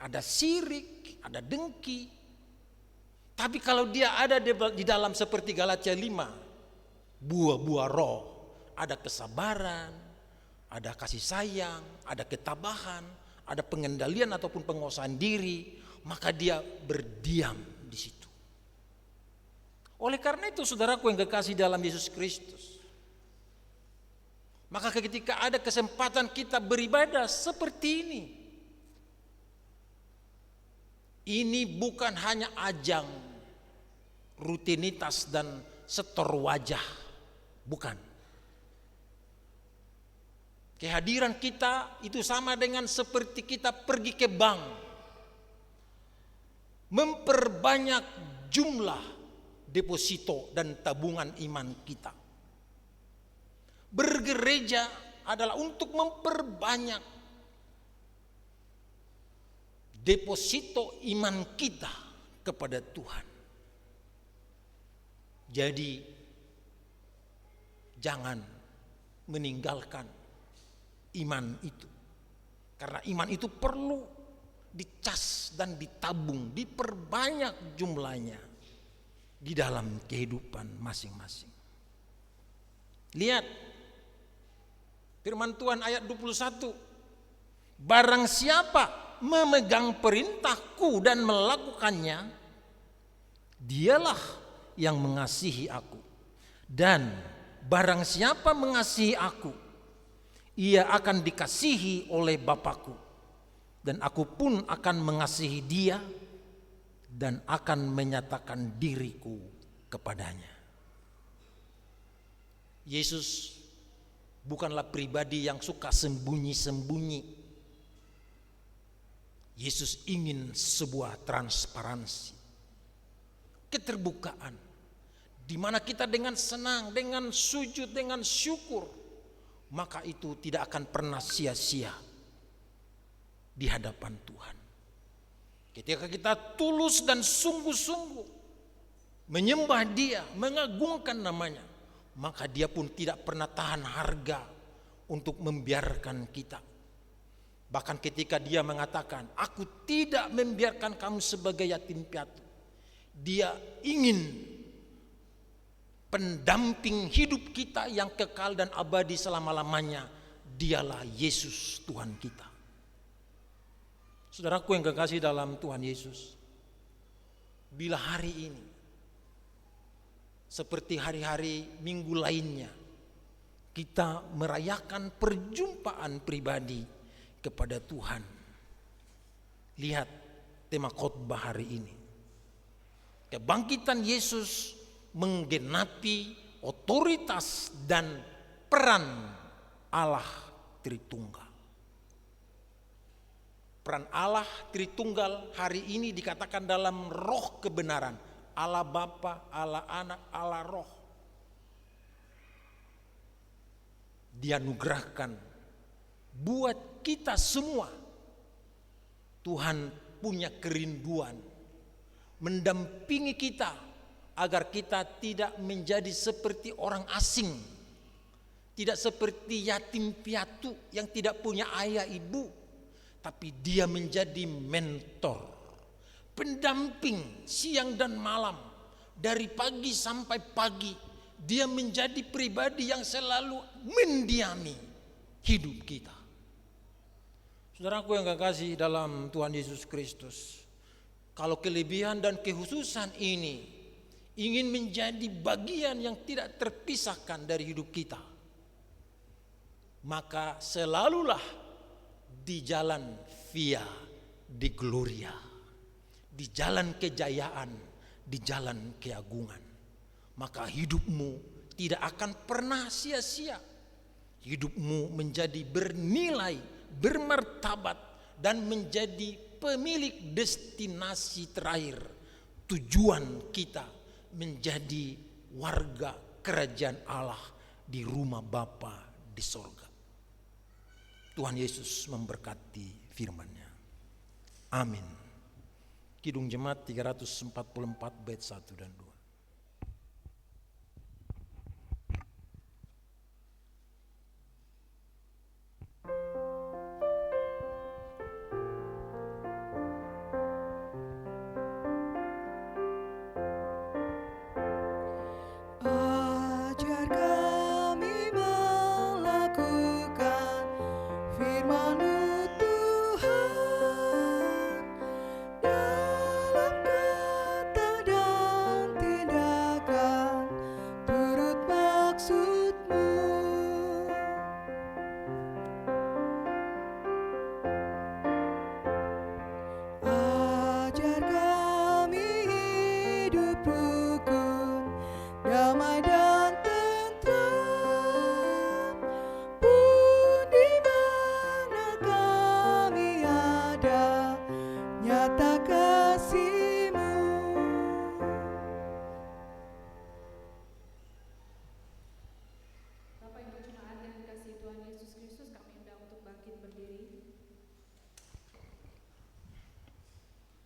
Ada sirik, ada dengki. Tapi kalau dia ada di dalam seperti Galatia 5, buah-buah roh, ada kesabaran, ada kasih sayang, ada ketabahan, ada pengendalian ataupun penguasaan diri, maka dia berdiam di situ. Oleh karena itu, saudaraku yang kekasih dalam Yesus Kristus, maka ketika ada kesempatan kita beribadah seperti ini bukan hanya ajang rutinitas dan setor wajah, bukan. Kehadiran kita itu sama dengan seperti kita pergi ke bank, memperbanyak jumlah deposito dan tabungan iman kita. Bergereja adalah untuk memperbanyak deposito iman kita kepada Tuhan. Jadi jangan meninggalkan iman itu. Karena iman itu perlu dicas dan ditabung, diperbanyak jumlahnya di dalam kehidupan masing-masing. Lihat firman Tuhan ayat 21. Barang siapa memegang perintahku dan melakukannya, dialah yang mengasihi aku. Dan barang siapa mengasihi aku, ia akan dikasihi oleh Bapakku. Dan aku pun akan mengasihi dia dan akan menyatakan diriku kepadanya. Yesus bukanlah pribadi yang suka sembunyi-sembunyi. Yesus ingin sebuah transparansi, keterbukaan, di mana kita dengan senang, dengan sujud, dengan syukur, maka itu tidak akan pernah sia-sia di hadapan Tuhan. Ketika kita tulus dan sungguh-sungguh menyembah Dia, mengagungkan namanya, maka Dia pun tidak pernah tahan harga untuk membiarkan kita. Bahkan ketika Dia mengatakan, aku tidak membiarkan kamu sebagai yatim piatu, Dia ingin pendamping hidup kita yang kekal dan abadi selama-lamanya. Dialah Yesus Tuhan kita. Saudaraku yang kekasih dalam Tuhan Yesus, bila hari ini seperti hari-hari minggu lainnya kita merayakan perjumpaan pribadi kepada Tuhan, lihat tema khotbah hari ini. Kebangkitan Yesus menggenapi otoritas dan peran Allah Tritunggal. Peran Allah Tritunggal hari ini dikatakan dalam roh kebenaran. Allah Bapa, Allah Anak, Allah Roh. Dianugerahkan buat kita semua. Tuhan punya kerinduan mendampingi kita agar kita tidak menjadi seperti orang asing, tidak seperti yatim piatu yang tidak punya ayah ibu, tapi dia menjadi mentor, pendamping siang dan malam, dari pagi sampai pagi. Dia menjadi pribadi yang selalu mendiami hidup kita. Saudaraku yang kekasih dalam Tuhan Yesus Kristus, kalau kelebihan dan kekhususan ini ingin menjadi bagian yang tidak terpisahkan dari hidup kita, maka selalulah di jalan via di gloria, di jalan kejayaan, di jalan keagungan. Maka hidupmu tidak akan pernah sia-sia. Hidupmu menjadi bernilai, bermartabat, dan menjadi pemilik destinasi terakhir. Tujuan kita menjadi warga kerajaan Allah di rumah Bapa di sorga. Tuhan Yesus memberkati firman-Nya. Amin. Kidung Jemaat 344 bait 1 dan 2. Ajar kami melakukan firman-Mu Tuhan, dalam kata dan tindakan turut maksud-Mu. Ajar kami hidup rukun, damai dan tentram, pun di mana kami ada, nyata kasih-Mu. Bapak Ibu jemaat yang dikasihi Tuhan Yesus Kristus, kami undang untuk bangkit berdiri.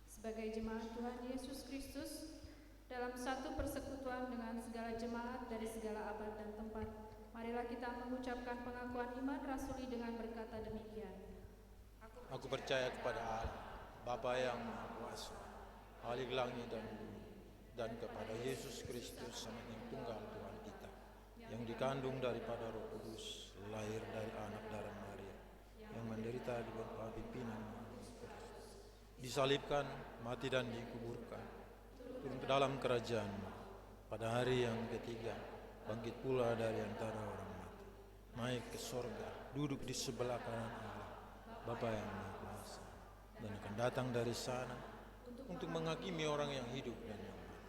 Sebagai jemaat Tuhan Yesus Kristus, dalam satu persekutuan dengan segala jemaat dari segala abad dan tempat, marilah kita mengucapkan pengakuan iman rasuli dengan berkata demikian. Aku percaya kepada Allah, Bapa yang Maha Kuasa, Khalik langit dan bumi, dan kepada Yesus Kristus, Anak yang tunggal Tuhan kita, yang dikandung daripada Roh Kudus, lahir dari anak darah Maria, yang menderita di bawah pimpinan Roh Kudus, disalibkan, mati dan dikuburkan, turun ke dalam kerajaan, pada hari yang ketiga bangkit pula dari antara orang mati, naik ke sorga, duduk di sebelah kanan Allah, Bapa yang Maha Kuasa, dan akan datang dari sana untuk menghakimi orang yang hidup dan yang mati.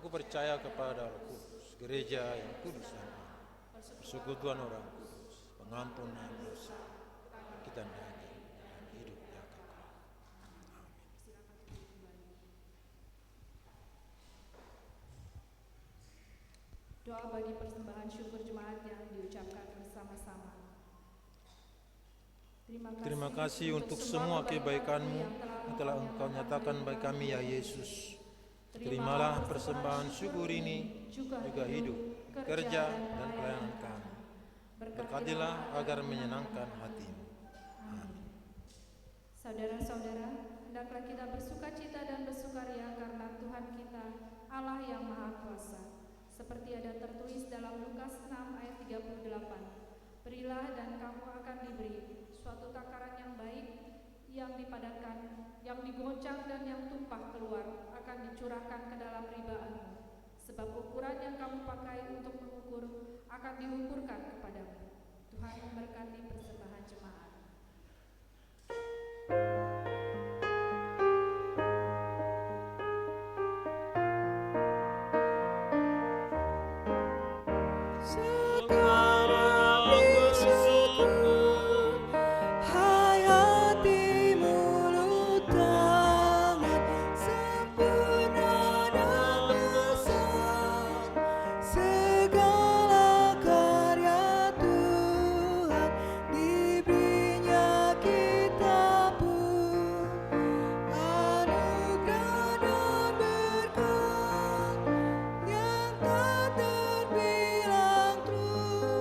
Aku percaya kepada Roh Kudus, gereja yang kudus dan aman, persekutuan orang kudus, pengampunan dosa, kita daging dan hidup yang kekal. Doa bagi persembahan syukur jemaat yang diucapkan bersama-sama. Terima kasih untuk semua kebaikan-Mu yang telah Engkau nyatakan bagi kami, ya Yesus. Terimalah persembahan syukur ini, juga hidup, kerja, dan pelayanan kami. Berkatilah agar menyenangkan hati-Mu. Amin. Saudara-saudara, hendaklah kita bersukacita dan bersukaria karena Tuhan kita, Allah yang Maha Kuasa. Seperti ada tertulis dalam Lukas 6 ayat 38. Berilah dan kamu akan diberi, suatu takaran yang baik, yang dipadatkan, yang digoncang dan yang tumpah keluar akan dicurahkan ke dalam ribaanmu. Sebab ukuran yang kamu pakai untuk mengukur akan diukurkan kepadamu. Tuhan memberkati persembahan jemaat. Sekarang disebut hayati mulut tangan, sempurna dan besar segala karya Tuhan, diberinya kita pun anugerah dan berkat yang tak terbilang terus.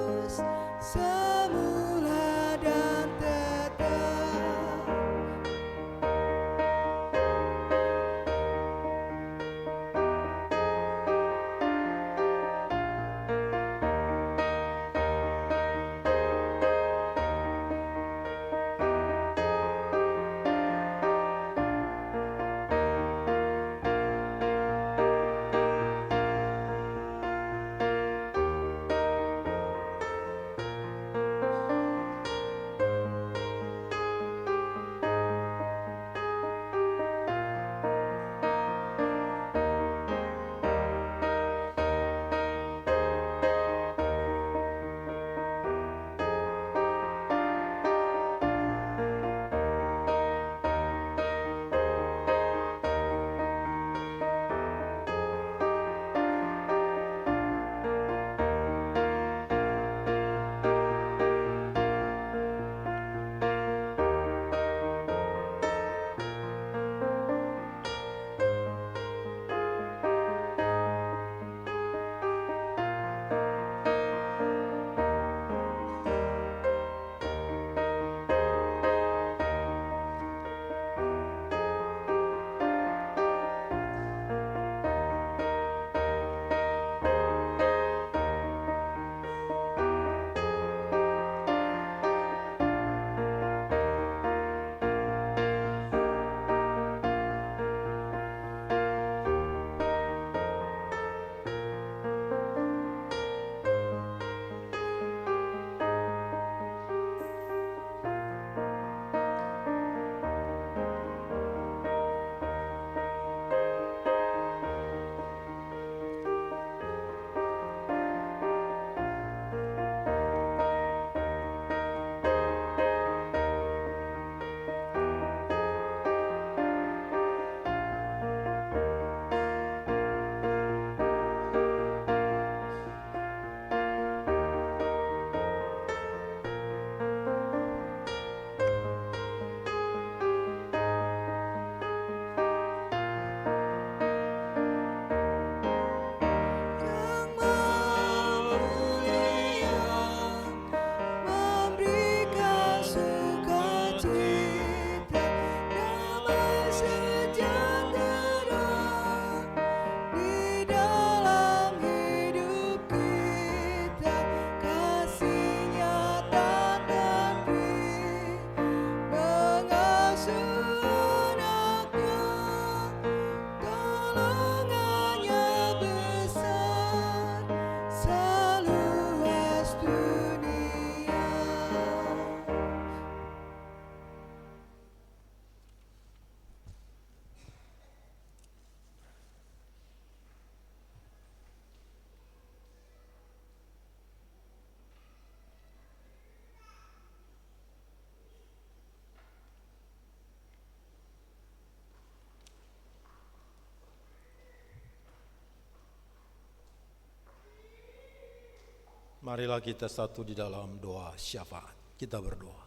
Marilah kita satu di dalam doa syafaat. Kita berdoa.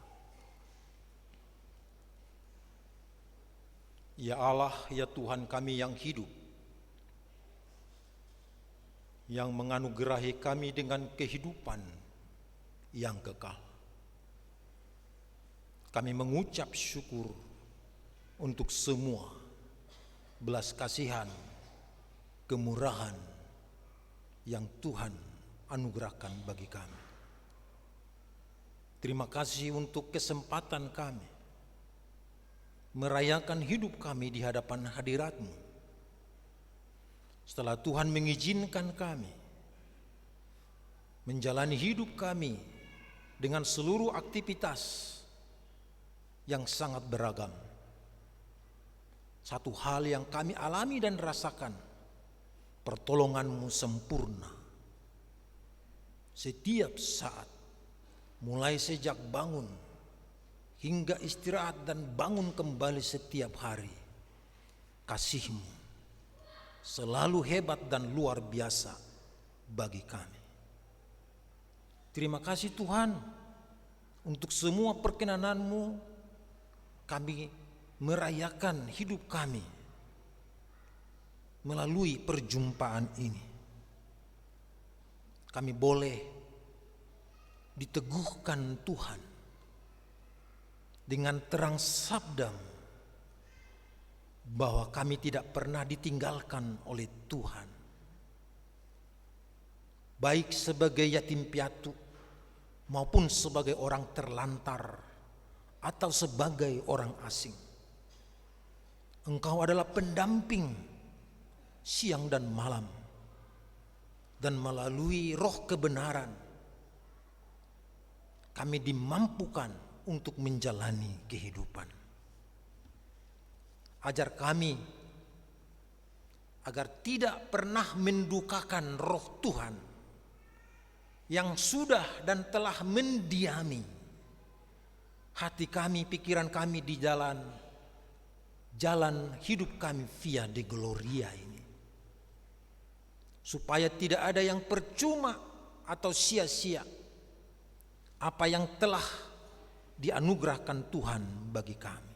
Ya Allah, ya Tuhan kami yang hidup, yang menganugerahi kami dengan kehidupan yang kekal. Kami mengucap syukur untuk semua belas kasihan, kemurahan yang Tuhan anugerahkan bagi kami. Terima kasih untuk kesempatan kami merayakan hidup kami di hadapan hadirat-Mu. Setelah Tuhan mengizinkan kami menjalani hidup kami dengan seluruh aktivitas yang sangat beragam. Satu hal yang kami alami dan rasakan, pertolongan-Mu sempurna. Setiap saat, mulai sejak bangun hingga istirahat dan bangun kembali setiap hari, kasih-Mu selalu hebat dan luar biasa bagi kami. Terima kasih Tuhan, untuk semua perkenanan-Mu kami merayakan hidup kami melalui perjumpaan ini. Kami boleh diteguhkan Tuhan dengan terang sabda-Mu bahwa kami tidak pernah ditinggalkan oleh Tuhan. Baik sebagai yatim piatu maupun sebagai orang terlantar atau sebagai orang asing. Engkau adalah pendamping siang dan malam. Dan melalui roh kebenaran kami dimampukan untuk menjalani kehidupan. Ajar kami agar tidak pernah mendukakan roh Tuhan yang sudah dan telah mendiami hati kami, pikiran kami di jalan hidup kami via Dei Gloria ini. Supaya tidak ada yang percuma atau sia-sia apa yang telah dianugerahkan Tuhan bagi kami.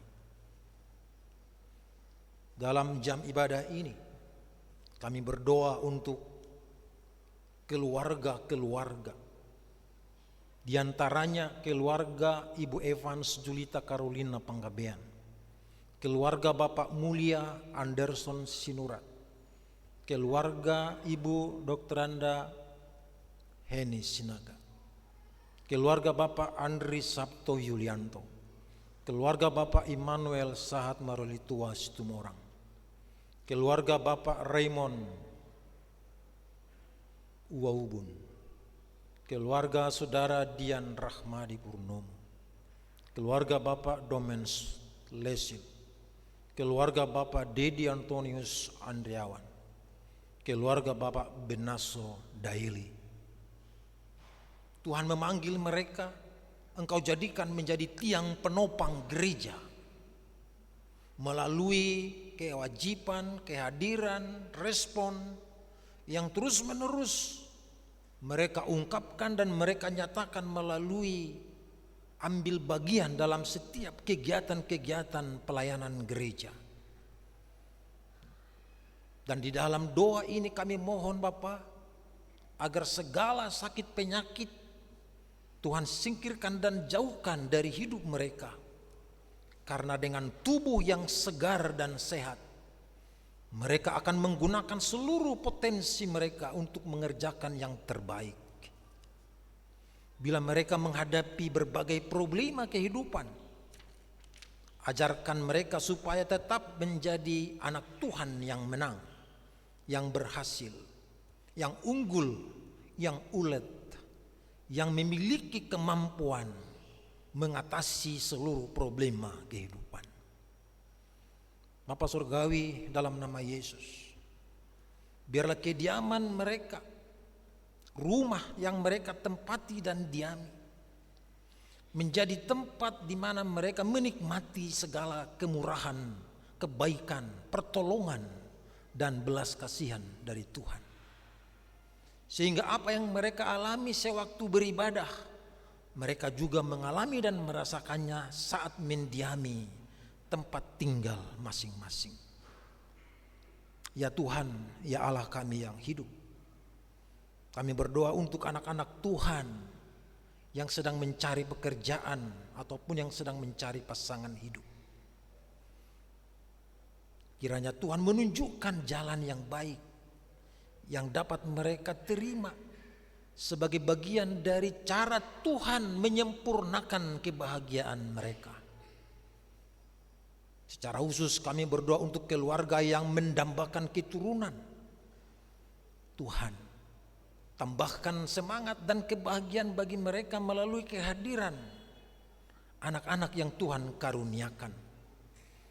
Dalam jam ibadah ini kami berdoa untuk keluarga-keluarga, di antaranya keluarga Ibu Evans Julita Carolina Panggabean, keluarga Bapak Mulia Anderson Sinurat, keluarga Ibu Dr. Anda Heni Sinaga, keluarga Bapak Andri Sabto Yulianto, keluarga Bapak Immanuel Sahat Marolitua Situmorang, keluarga Bapak Raymond Uwaubun, keluarga Saudara Dian Rahmadi Purnomo, keluarga Bapak Domens Lesil, keluarga Bapak Dedi Antonius Andriawan, keluarga Bapak Benaso Daili. Tuhan memanggil mereka, Engkau jadikan menjadi tiang penopang gereja melalui kewajiban, kehadiran, respon yang terus-menerus mereka ungkapkan dan mereka nyatakan melalui ambil bagian dalam setiap kegiatan-kegiatan pelayanan gereja. Dan di dalam doa ini kami mohon Bapa, agar segala sakit penyakit Tuhan singkirkan dan jauhkan dari hidup mereka. Karena dengan tubuh yang segar dan sehat, mereka akan menggunakan seluruh potensi mereka untuk mengerjakan yang terbaik. Bila mereka menghadapi berbagai problema kehidupan, ajarkan mereka supaya tetap menjadi anak Tuhan yang menang, yang berhasil, yang unggul, yang ulet, yang memiliki kemampuan mengatasi seluruh problema kehidupan. Bapa Surgawi, dalam nama Yesus, biarlah kediaman mereka, rumah yang mereka tempati dan diami, menjadi tempat di mana mereka menikmati segala kemurahan, kebaikan, pertolongan, dan belas kasihan dari Tuhan. Sehingga apa yang mereka alami sewaktu beribadah, mereka juga mengalami dan merasakannya saat mendiami tempat tinggal masing-masing. Ya Tuhan, ya Allah kami yang hidup, kami berdoa untuk anak-anak Tuhan yang sedang mencari pekerjaan ataupun yang sedang mencari pasangan hidup. Kiranya Tuhan menunjukkan jalan yang baik yang dapat mereka terima sebagai bagian dari cara Tuhan menyempurnakan kebahagiaan mereka. Secara khusus kami berdoa untuk keluarga yang mendambakan keturunan. Tuhan, tambahkan semangat dan kebahagiaan bagi mereka melalui kehadiran anak-anak yang Tuhan karuniakan,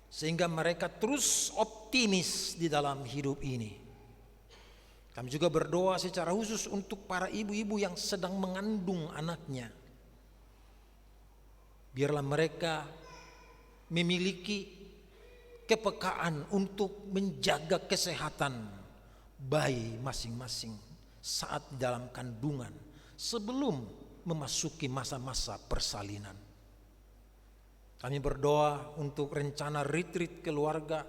sehingga mereka terus optimis di dalam hidup ini. Kami juga berdoa secara khusus untuk para ibu-ibu yang sedang mengandung anaknya. Biarlah mereka memiliki kepekaan untuk menjaga kesehatan bayi masing-masing saat dalam kandungan sebelum memasuki masa-masa persalinan. Kami berdoa untuk rencana retreat keluarga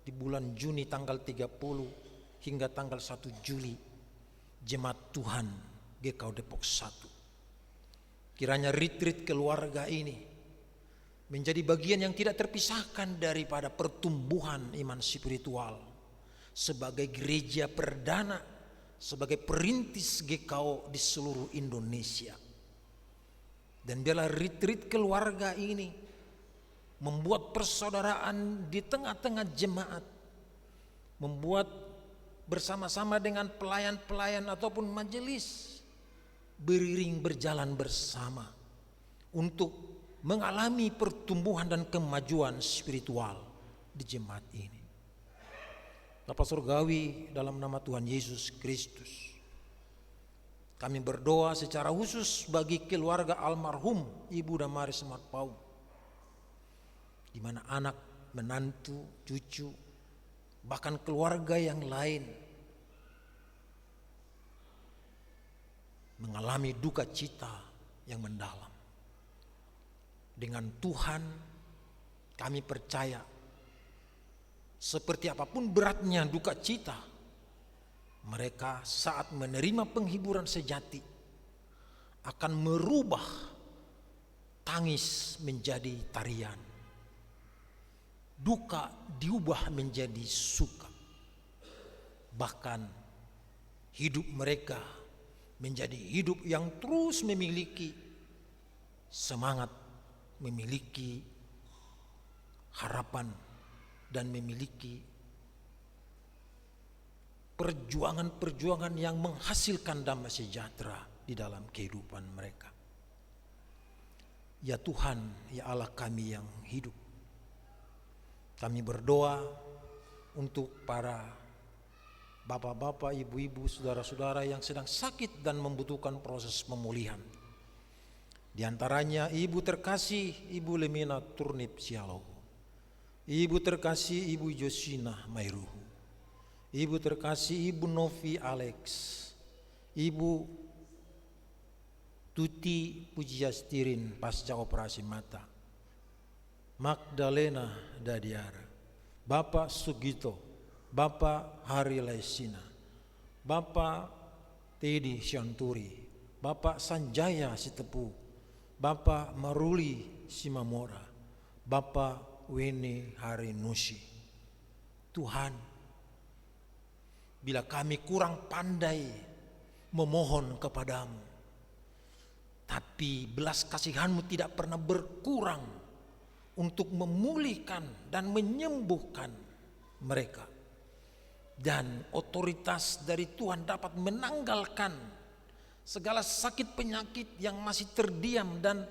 di bulan Juni tanggal 30 hingga tanggal 1 Juli Jemaat Tuhan GKU Depok 1. Kiranya retreat keluarga ini menjadi bagian yang tidak terpisahkan daripada pertumbuhan iman spiritual sebagai gereja perdana, sebagai perintis GKU di seluruh Indonesia. Dan biarlah retreat keluarga ini membuat persaudaraan di tengah-tengah jemaat, membuat bersama-sama dengan pelayan-pelayan ataupun majelis beriring berjalan bersama untuk mengalami pertumbuhan dan kemajuan spiritual di jemaat ini. Bapa Surgawi, dalam nama Tuhan Yesus Kristus, kami berdoa secara khusus bagi keluarga almarhum Ibu Damaris Sematpau, di mana anak, menantu, cucu, bahkan keluarga yang lain mengalami duka cita yang mendalam. Dengan Tuhan kami percaya seperti apapun beratnya duka cita, mereka saat menerima penghiburan sejati akan merubah tangis menjadi tarian, duka diubah menjadi suka. Bahkan hidup mereka menjadi hidup yang terus memiliki semangat, memiliki harapan, dan memiliki perjuangan-perjuangan yang menghasilkan damai sejahtera di dalam kehidupan mereka. Ya Tuhan, ya Allah kami yang hidup, kami berdoa untuk para bapak-bapak, ibu-ibu, saudara-saudara yang sedang sakit dan membutuhkan proses pemulihan. Di antaranya Ibu terkasih Ibu Lemina Turnip Sialohu, Ibu terkasih Ibu Josina Mairuhu, Ibu terkasih Ibu Novi Alex, Ibu Tuti Pujiastirin pasca operasi mata, Magdalena Dadiara, Bapak Sugito, Bapak Hari Laisina, Bapak Teddy Syanturi, Bapak Sanjaya Sitepu, Bapak Maruli Simamora, Bapak Weni Hari Nusi. Tuhan, bila kami kurang pandai memohon kepadamu, tapi belas kasihan-Mu tidak pernah berkurang untuk memulihkan dan menyembuhkan mereka. Dan otoritas dari Tuhan dapat menanggalkan segala sakit penyakit yang masih terdiam dan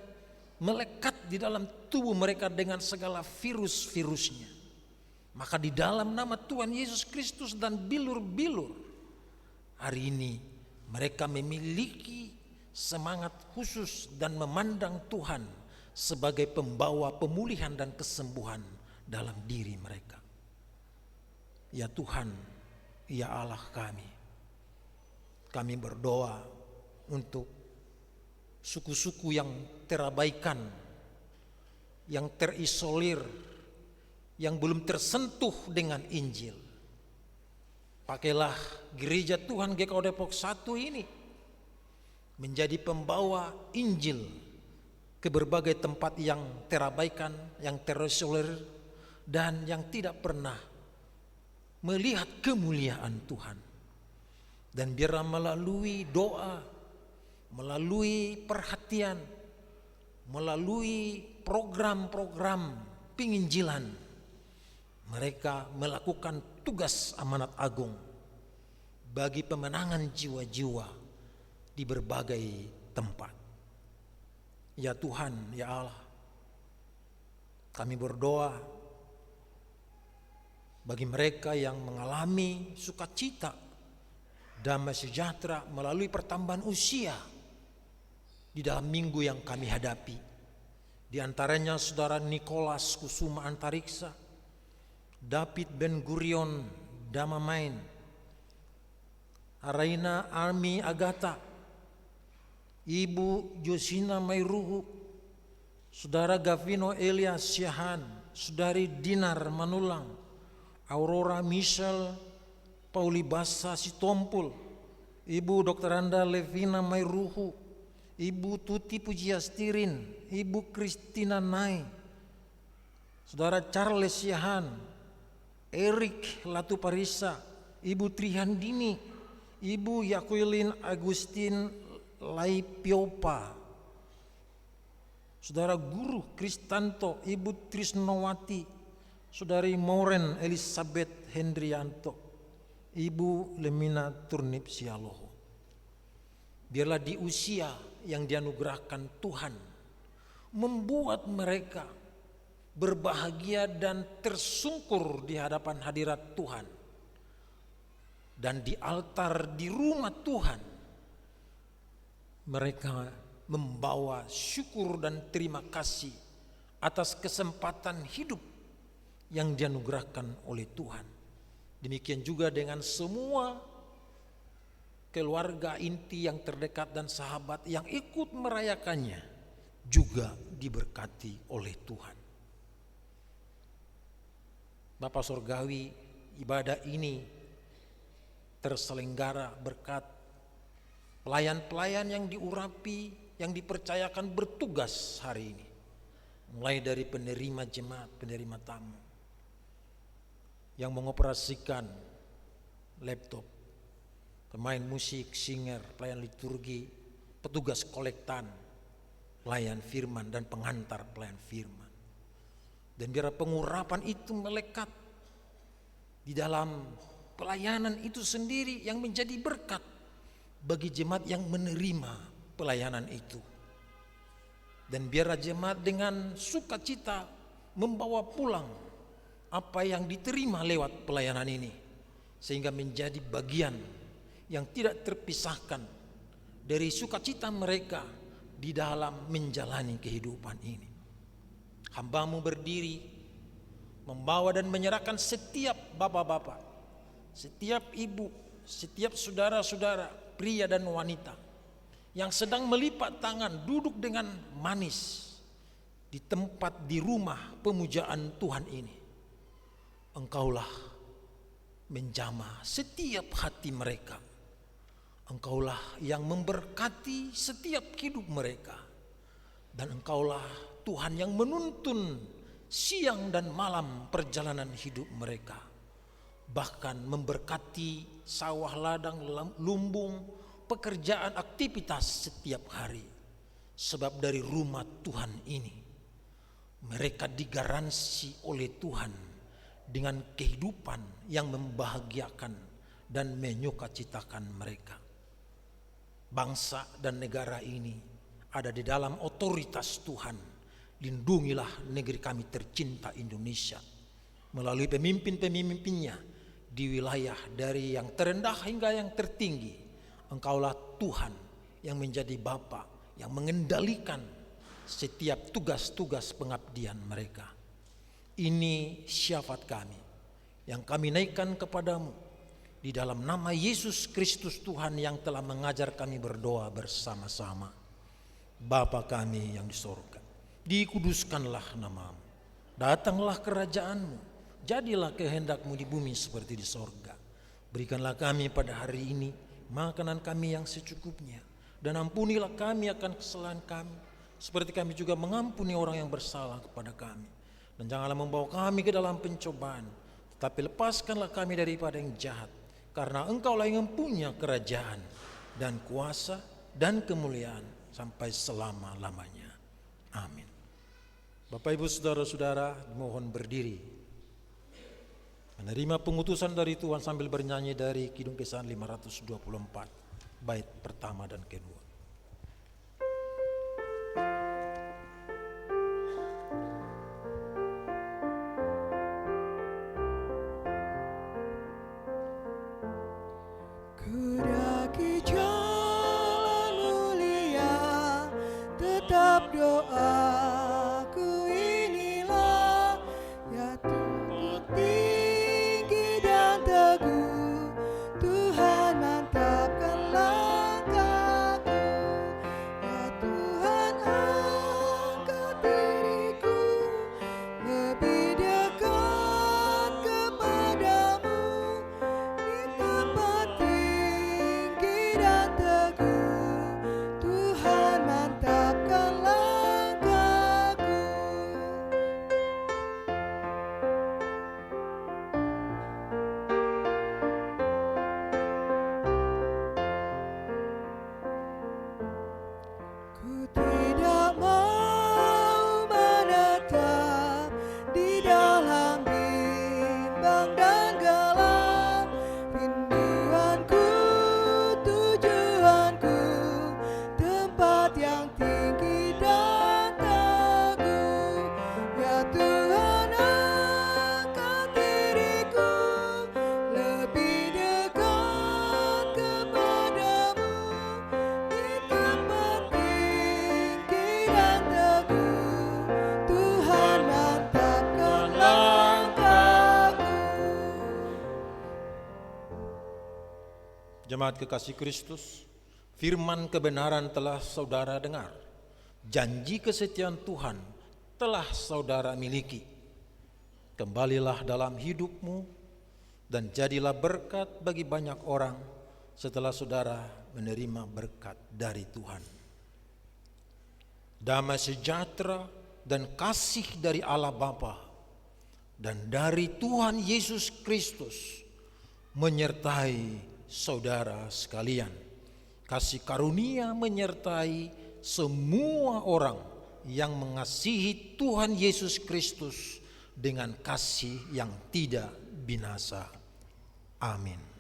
melekat di dalam tubuh mereka dengan segala virus-virusnya. Maka di dalam nama Tuhan Yesus Kristus dan bilur-bilur, hari ini mereka memiliki semangat khusus dan memandang Tuhan sebagai pembawa pemulihan dan kesembuhan dalam diri mereka. Ya Tuhan, ya Allah kami Kami berdoa untuk suku-suku yang terabaikan, yang terisolir, yang belum tersentuh dengan Injil. Pakailah gereja Tuhan GKO Depok 1 ini menjadi pembawa Injil ke berbagai tempat yang terabaikan, yang terisolir, dan yang tidak pernah melihat kemuliaan Tuhan. Dan biarlah melalui doa, melalui perhatian, melalui program-program penginjilan, mereka melakukan tugas amanat agung bagi pemenangan jiwa-jiwa di berbagai tempat. Ya Tuhan, ya Allah, kami berdoa bagi mereka yang mengalami sukacita, damai sejahtera melalui pertambahan usia di dalam minggu yang kami hadapi. Di antaranya saudara Nikolas Kusuma Antariksa, David Ben Gurion Damamain, Araina Armi Agata, Ibu Josina Mairuhu, saudara Gavino Elias Syahan, saudari Dinar Manulang, Aurora Michelle Pauli Basa Sitompul, Ibu Dr. Anda Levina Mairuhu, Ibu Tuti Pujiastirin, Ibu Kristina Nai, saudara Charles Yahan, Erik Latuparisa, Ibu Trihandini, Ibu Yakuilin Agustin Laipiopa, saudara Guru Kristanto, Ibu Trisnowati, saudari Mauren Elizabeth Hendrianto, Ibu Lemina Turnip Sialoho. Biarlah di usia yang dianugerahkan Tuhan membuat mereka berbahagia dan tersungkur di hadapan hadirat Tuhan. Dan di altar di rumah Tuhan mereka membawa syukur dan terima kasih atas kesempatan hidup yang dianugerahkan oleh Tuhan. Demikian juga dengan semua keluarga inti yang terdekat dan sahabat yang ikut merayakannya juga diberkati oleh Tuhan. Bapa Surgawi, ibadah ini terselenggara berkat pelayan-pelayan yang diurapi, yang dipercayakan bertugas hari ini. Mulai dari penerima jemaat, penerima tamu, yang mengoperasikan laptop, pemain musik, singer, pelayan liturgi, petugas kolektan, pelayan firman dan pengantar pelayan firman. Dan biar pengurapan itu melekat di dalam pelayanan itu sendiri yang menjadi berkat bagi jemaat yang menerima pelayanan itu. Dan biar jemaat dengan sukacita membawa pulang apa yang diterima lewat pelayanan ini, sehingga menjadi bagian yang tidak terpisahkan dari sukacita mereka di dalam menjalani kehidupan ini. Hamba-Mu berdiri membawa dan menyerahkan setiap bapak-bapak, setiap ibu, setiap saudara-saudara, pria dan wanita yang sedang melipat tangan duduk dengan manis di tempat di rumah pemujaan Tuhan ini. Engkaulah menjamah setiap hati mereka. Engkaulah yang memberkati setiap hidup mereka. Dan Engkaulah Tuhan yang menuntun siang dan malam perjalanan hidup mereka. Bahkan memberkati sawah ladang, lumbung, pekerjaan, aktivitas setiap hari. Sebab dari rumah Tuhan ini mereka digaransi oleh Tuhan dengan kehidupan yang membahagiakan dan menyukacitakan mereka. Bangsa dan negara ini ada di dalam otoritas Tuhan. Lindungilah negeri kami tercinta Indonesia melalui pemimpin-pemimpinnya di wilayah dari yang terendah hingga yang tertinggi. Engkaulah Tuhan yang menjadi Bapa yang mengendalikan setiap tugas-tugas pengabdian mereka. Ini syafaat kami yang kami naikkan kepadamu di dalam nama Yesus Kristus Tuhan yang telah mengajar kami berdoa bersama-sama. Bapa kami yang di sorga, dikuduskanlah namamu, datanglah kerajaanmu, jadilah kehendakmu di bumi seperti di sorga. Berikanlah kami pada hari ini makanan kami yang secukupnya, dan ampunilah kami akan kesalahan kami, seperti kami juga mengampuni orang yang bersalah kepada kami. Dan janganlah membawa kami ke dalam pencobaan, tetapi lepaskanlah kami daripada yang jahat, karena Engkaulah yang mempunyai kerajaan dan kuasa dan kemuliaan sampai selama-lamanya. Amin. Bapak Ibu saudara-saudara, mohon berdiri menerima pengutusan dari Tuhan sambil bernyanyi dari Kidung Kesan 524 bait pertama dan kedua. Kudaki jalan mulia, tetap doaku inilah, ya tempat tinggi dan teguh, Tuhan mantapkan langkahku, ya Tuhan angkat diriku lebih dekat kepadamu, di tempat tinggi dan teguh, Tuhan mantapkan langkahku. Ku tidak mau menetap di dalam bimbang dan gelap. Rinduanku, tujuanku, tempat yang tinggi dan teguh, ya Tuhan angkat diriku lebih dekat kepadamu, di tempat tinggi dan teguh, Tuhan mantapkan langkahku. Jemaat kekasih Kristus, firman kebenaran telah saudara dengar, janji kesetiaan Tuhan telah saudara miliki. Kembalilah dalam hidupmu dan jadilah berkat bagi banyak orang setelah saudara menerima berkat dari Tuhan. Damai sejahtera dan kasih dari Allah Bapa dan dari Tuhan Yesus Kristus menyertai saudara sekalian. Kasih karunia menyertai semua orang yang mengasihi Tuhan Yesus Kristus dengan kasih yang tidak binasa. Amin.